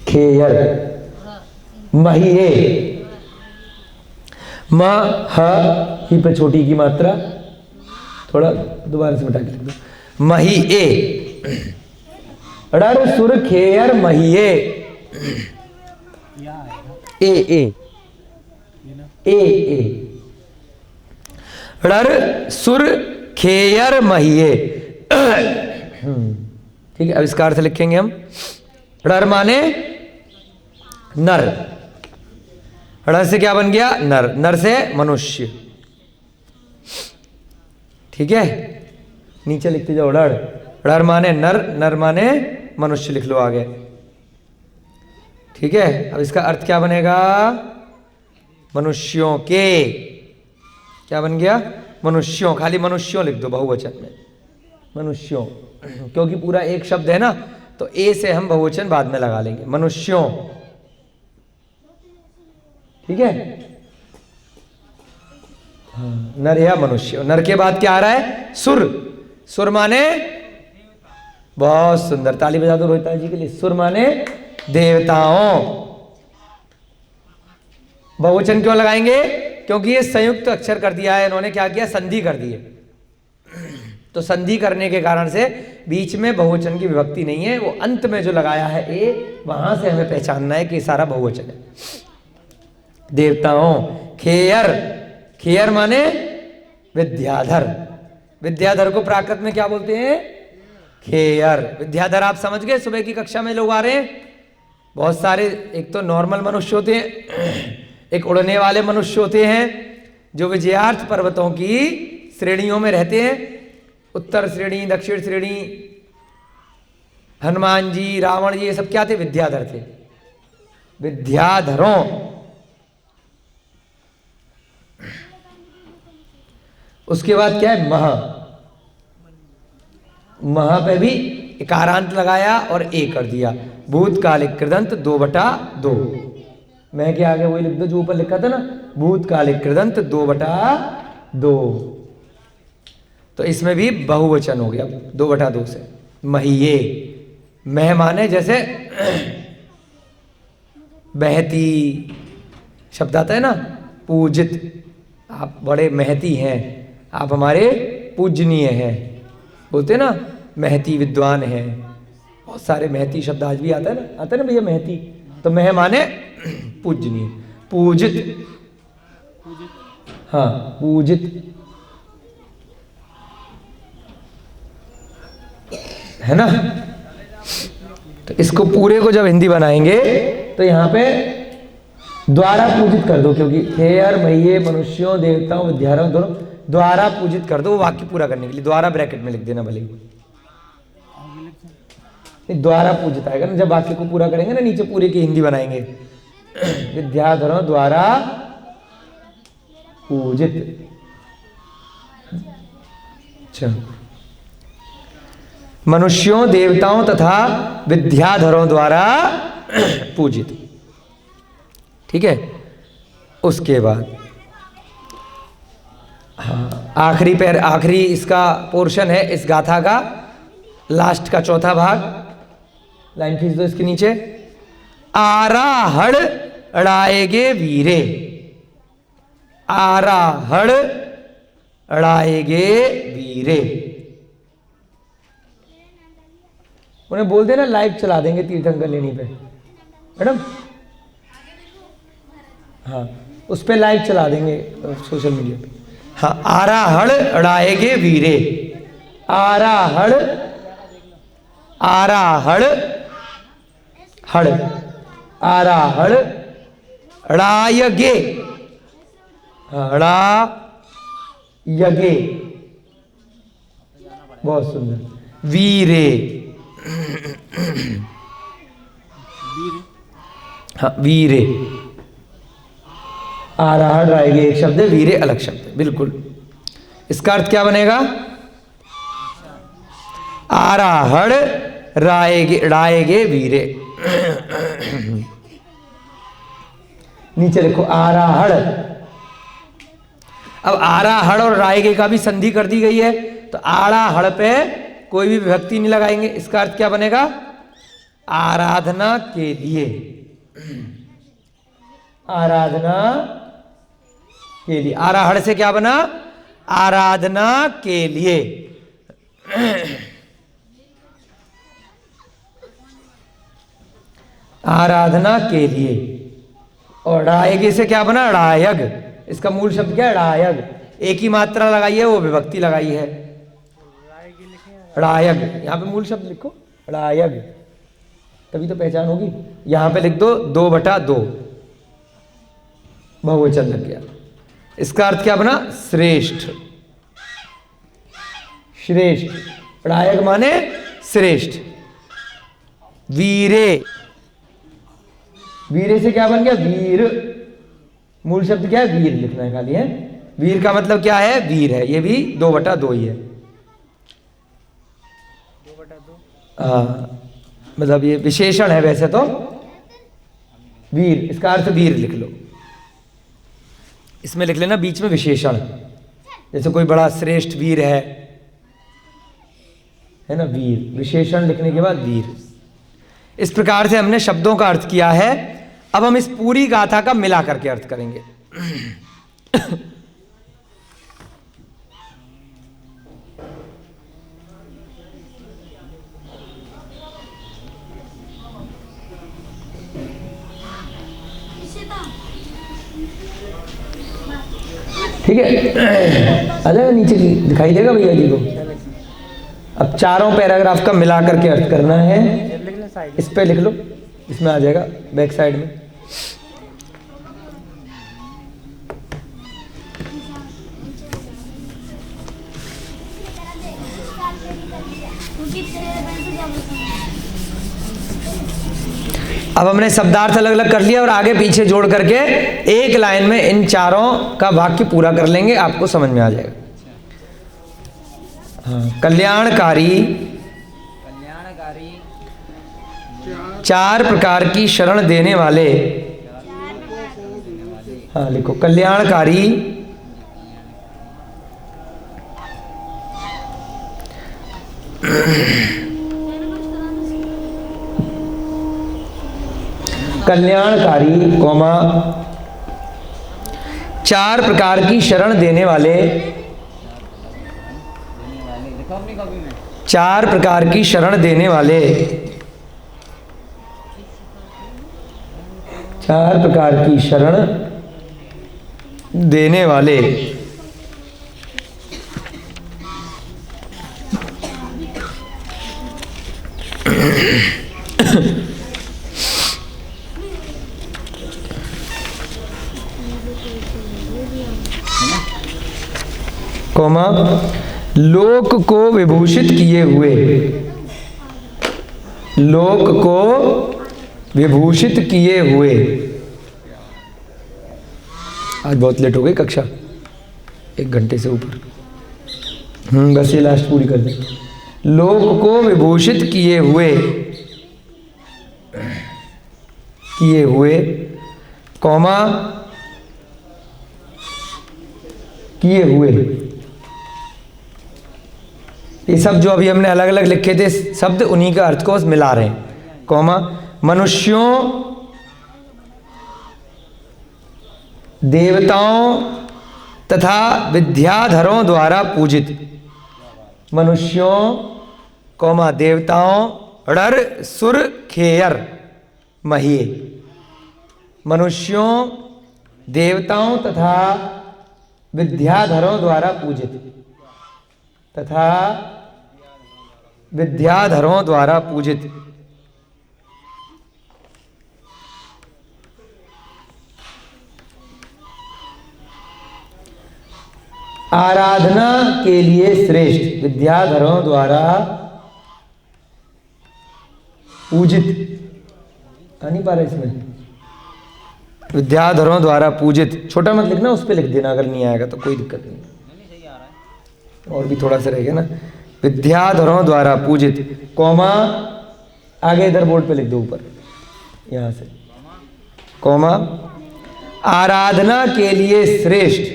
खेयर, महिये, म ह ही पे छोटी की मात्रा, थोड़ा दोबारा से मिटा के लिख दो, महिये, डर, सुर, खेयर, महिये, ए ए ए ए, डर, सुर, खेयर, महिये। ठीक है, अब इसका अर्थ लिखेंगे हम। डर माने नर, डर से क्या बन गया, नर, नर से मनुष्य। ठीक है, नीचे लिखते जाओ, डर, डर माने नर, नर माने मनुष्य, लिख लो आगे। ठीक है, अब इसका अर्थ क्या बनेगा, मनुष्यों के, क्या बन गया, मनुष्यों, खाली मनुष्यों लिख दो बहुवचन में, मनुष्यों। क्योंकि पूरा एक शब्द है ना, तो ए से हम बहुवचन बाद में लगा लेंगे, मनुष्यों। ठीक है, हाँ, नर या मनुष्य। नर के बाद क्या आ रहा है? सुर। सुर माने, बहुत सुंदर, ताली बजा दो रोहिता जी के लिए। सुर माने देवताओं। बहुवचन क्यों लगाएंगे? क्योंकि ये संयुक्त अक्षर कर दिया है इन्होंने, क्या किया? संधि कर दी है। तो संधि करने के कारण से बीच में बहुवचन की विभक्ति नहीं है, वो अंत में जो लगाया है ए, वहां से हमें पहचानना है कि सारा बहुवचन है। देवताओं। खेयर। खेयर माने विद्याधर। विद्याधर को प्राकृत में क्या बोलते हैं? खेयर। विद्याधर आप समझ गए? सुबह की कक्षा में लोग आ रहे हैं, बहुत सारे, एक तो नॉर्मल मनुष्य होते हैं, एक उड़ने वाले मनुष्य होते हैं जो विजयार्थ पर्वतों की श्रेणियों में रहते हैं। उत्तर श्रेणी, दक्षिण श्रेणी, हनुमान जी, रावण जी, ये सब क्या थे? विद्याधर थे। विद्याधरों। उसके बाद क्या है? महा। महा पे भी इकारांत लगाया और ए कर दिया। भूतकालिक कृदंत 2/2। मैं क्या आगे वही लिख दो जो ऊपर लिखा था ना, भूतकालिक कृदंत 2/2। तो इसमें भी बहुवचन हो गया 2/2 से। महिये। मह माने जैसे बहती शब्द आता है ना, पूजित। आप बड़े महती हैं, आप हमारे पूजनीय हैं, बोलते हैं ना, महती विद्वान है। बहुत सारे महती शब्द आज भी आता है ना भैया, महती। तो मह माने पूजनीय, पूजित। हाँ, पूजित है ना। तो इसको पूरे को जब हिंदी बनाएंगे तो यहाँ पे द्वारा पूजित कर दो, क्योंकि खेयर, महिये, मनुष्यों, देवताओं, विद्याधरों, दोनों द्वारा पूजित कर दो। वो वाक्य पूरा करने के लिए द्वारा ब्रैकेट में लिख देना भले ही। द्वारा पूजित आएगा ना जब वाक्य को पूरा करेंगे ना, नीचे पूरे की हिंदी बनाएंगे। विद्याधरों द्वारा पूजित। अच्छा, मनुष्यों, देवताओं तथा विद्याधरों द्वारा पूजित। ठीक है। उसके बाद हाँ, आखिरी इसका पोर्शन है इस गाथा का, लास्ट का चौथा भाग। लाइन खींच दो इसके नीचे। आराहड़ अड़ाएगे वीरे। आराहड़ अड़ाएगे वीरे। उन्हें बोल देना लाइव चला देंगे तीर्थंकर लेनी पे मैडम। हाँ, उस पे लाइव चला देंगे सोशल मीडिया पे। हाँ, आराहड़ अड़ाएगे वीरे। आराहड़, आराहड़, हड़, आराहड़ अड़ायगे। अड़ायगे, बहुत सुंदर। वीरे। हाँ, वीरे। आराहड़ राएगे एक शब्द है, वीरे अलग शब्द है, बिल्कुल। इसका अर्थ क्या बनेगा? आराहड़ राएगे, राएगे वीरे। नीचे लिखो आराहड़। अब आराहड़ और राएगे का भी संधि कर दी गई है, तो आराहड़ पे कोई भी विभक्ति नहीं लगाएंगे। इसका अर्थ क्या बनेगा? आराधना के लिए। आराधना के लिए। आराहड़ से क्या बना? आराधना के लिए। आराधना के लिए। और रायगे से क्या बना? रायग। इसका मूल शब्द क्या है? रायग। एक ही मात्रा लगाई है, वो विभक्ति लगाई है, रायग। यहाँ पे मूल शब्द लिखो रायग, तभी तो पहचान होगी। यहाँ पे लिख दो 2/2, बहुवचन लग गया। इसका अर्थ क्या बना? श्रेष्ठ। श्रेष्ठ। रायग माने श्रेष्ठ। वीरे। वीरे से क्या बन गया? वीर। मूल शब्द क्या है? वीर लिखना है खाली, है। वीर का मतलब क्या है? वीर है। ये भी 2/2 ही है। हाँ, मतलब ये विशेषण है वैसे तो, वीर, इसका अर्थ वीर लिख लो, इसमें लिख लेना बीच में विशेषण, जैसे कोई बड़ा श्रेष्ठ वीर है ना, वीर, विशेषण लिखने के बाद वीर। इस प्रकार से हमने शब्दों का अर्थ किया है। अब हम इस पूरी गाथा का मिला करके अर्थ करेंगे। ठीक है, आ जाएगा नीचे, दिखाई देगा भैया जी को। अब चारों पैराग्राफ का मिला करके अर्थ करना है। इस पे लिख लो, इसमें आ जाएगा बैक साइड में। अब हमने शब्दार्थ अलग अलग कर लिया और आगे पीछे जोड़ करके एक लाइन में इन चारों का वाक्य पूरा कर लेंगे, आपको समझ में आ जाएगा। हाँ, कल्याणकारी चार प्रकार की शरण देने वाले, हाँ लिखो, कल्याणकारी कल्याणकारी कौमा चार प्रकार की शरण देने वाले, चार प्रकार की शरण देने वाले, चार प्रकार की शरण देने वाले, कौमा लोक को विभूषित किए हुए, लोक को विभूषित किए हुए। आज बहुत लेट हो गई कक्षा, 1 घंटे से ऊपर। बस ये लास्ट पूरी कर दें। लोक को विभूषित किए हुए, किए हुए, कौमा किए हुए। ये सब जो अभी हमने अलग अलग लिखे थे शब्द, उन्हीं का अर्थ को मिला रहे हैं। कौमा मनुष्यों, देवताओं तथा विद्याधरों द्वारा पूजित, मनुष्यों कौमा देवताओं, ड़र सुर खेयर महिये, मनुष्यों देवताओं तथा विद्याधरों द्वारा पूजित, तथा विद्याधरों द्वारा पूजित, आराधना के लिए श्रेष्ठ, विद्याधरों द्वारा पूजित, आ नहीं पा रहा इसमें, विद्याधरों द्वारा पूजित, छोटा मत लिखना, उस पर लिख देना, अगर नहीं आएगा तो कोई दिक्कत नहीं, और भी थोड़ा सा रहेगा ना। विद्याधरों द्वारा पूजित, कौमा आगे इधर बोर्ड पे लिख दो, ऊपर यहाँ से, कौमा आराधना के लिए श्रेष्ठ,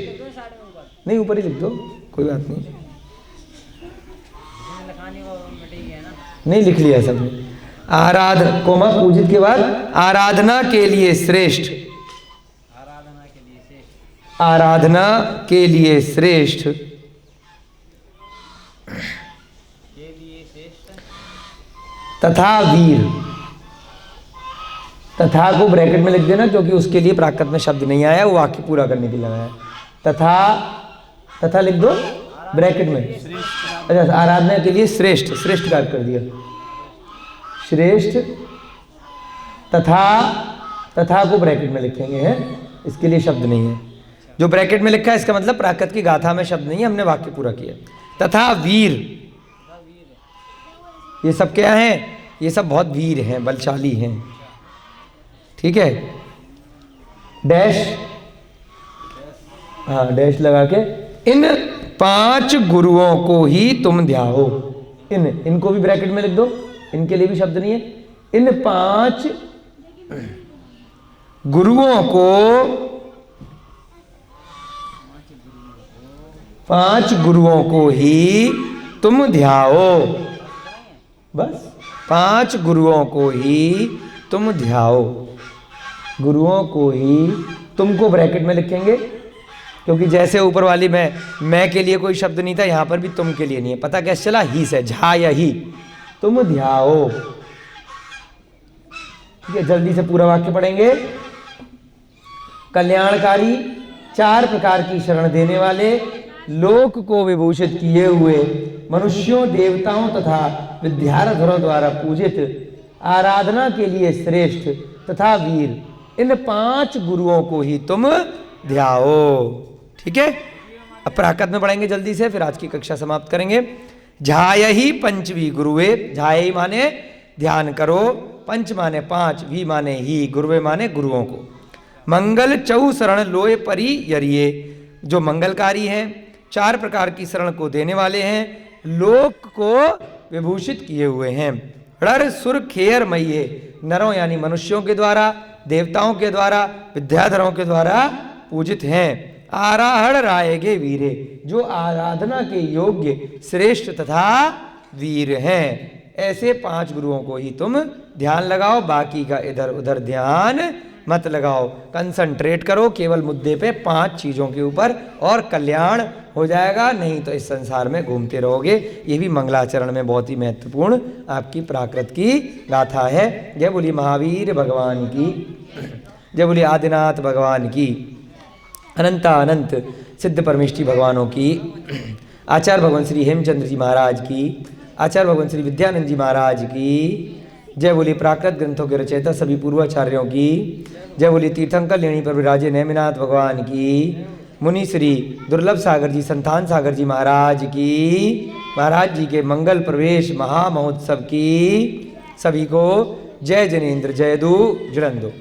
नहीं ऊपर ही लिख दो, कोई बात नहीं, नहीं लिख लिया सबने। कौमा पूजित के बाद आराधना के लिए श्रेष्ठ, आराधना के लिए श्रेष्ठ, तथा वीर, तथा को ब्रैकेट में लिख देना क्योंकि उसके लिए प्राकृत में शब्द नहीं आया, वो वाक्य पूरा करने के लिए लगाया। तथा, तथा लिख दो ब्रैकेट में। अच्छा, आराधना के लिए श्रेष्ठ, श्रेष्ठ का कर दिया, श्रेष्ठ, तथा, तथा को ब्रैकेट में लिखेंगे, हैं, इसके लिए शब्द नहीं है। जो ब्रैकेट में लिखा है इसका मतलब प्राकृत की गाथा में शब्द नहीं है, हमने वाक्य पूरा किया। तथा वीर, ये सब क्या हैं? ये सब बहुत वीर हैं, बलशाली हैं, ठीक है। डैश, हाँ डैश लगा के, इन 5 गुरुओं को ही तुम ध्याओ, इनको भी ब्रैकेट में लिख दो, इनके लिए भी शब्द नहीं है। इन 5 गुरुओं को, 5 गुरुओं को ही तुम ध्याओ। बस 5 गुरुओं को ही तुम ध्याओ। गुरुओं को ही, तुमको ब्रैकेट में लिखेंगे क्योंकि जैसे ऊपर वाली मैं के लिए कोई शब्द नहीं था, यहां पर भी तुम के लिए नहीं है। पता कैसे चला? ही से, झा या ही। तुम ध्याओ। ठीक है, जल्दी से पूरा वाक्य पढ़ेंगे। कल्याणकारी, 4 प्रकार की शरण देने वाले, लोक को विभूषित किए हुए, मनुष्यों, देवताओं तथा विद्याधरों द्वारा पूजित, आराधना के लिए श्रेष्ठ तथा वीर, इन 5 गुरुओं को ही तुम ध्याओ। ठीक है, अब प्राकृत में पढ़ेंगे जल्दी से, फिर आज की कक्षा समाप्त करेंगे। झायहि पंचवी गुरुवे, झायहि माने ध्यान करो, पंच माने 5, वी माने ही, गुरुवे माने गुरुओं को। मंगल चौ शरण लोय परि यरिये, जो मंगलकारी हैं, 4 प्रकार की शरण को देने वाले हैं, लोक को विभूषित किए हुए हैं। रण सुर खेयर मये, नरों यानी मनुष्यों के द्वारा, देवताओं के द्वारा, विद्याधरों के द्वारा पूजित हैं। आराहण रायगे वीरे, जो आराधना के योग्य, श्रेष्ठ तथा वीर हैं। ऐसे 5 गुरुओं को ही तुम ध्यान लगाओ, बाकी का इधर उधर ध्यान मत लगाओ। कंसंट्रेट करो केवल मुद्दे पे, 5 चीजों के ऊपर, और कल्याण हो जाएगा। नहीं तो इस संसार में घूमते रहोगे। ये भी मंगलाचरण में बहुत ही महत्वपूर्ण आपकी प्राकृत की गाथा है। जय बोली महावीर भगवान की, जय बोली आदिनाथ भगवान की, अनंता अनंत सिद्ध परमेष्ठी भगवानों की, आचार्य भगवान श्री हेमचंद्र जी महाराज की, आचार्य भगवान श्री विद्यानंद जी महाराज की, जय बोली प्राकृत ग्रंथों के रचयिता सभी पूर्वाचार्यों की, जय बोली तीर्थंकर लेणी पर विराजे नेमिनाथ भगवान की, मुनि श्री दुर्लभ सागर जी, संतान सागर जी महाराज की, महाराज जी के मंगल प्रवेश महामहोत्सव की, सभी को जय जनेन्द्र जय दू जुड़ंदो।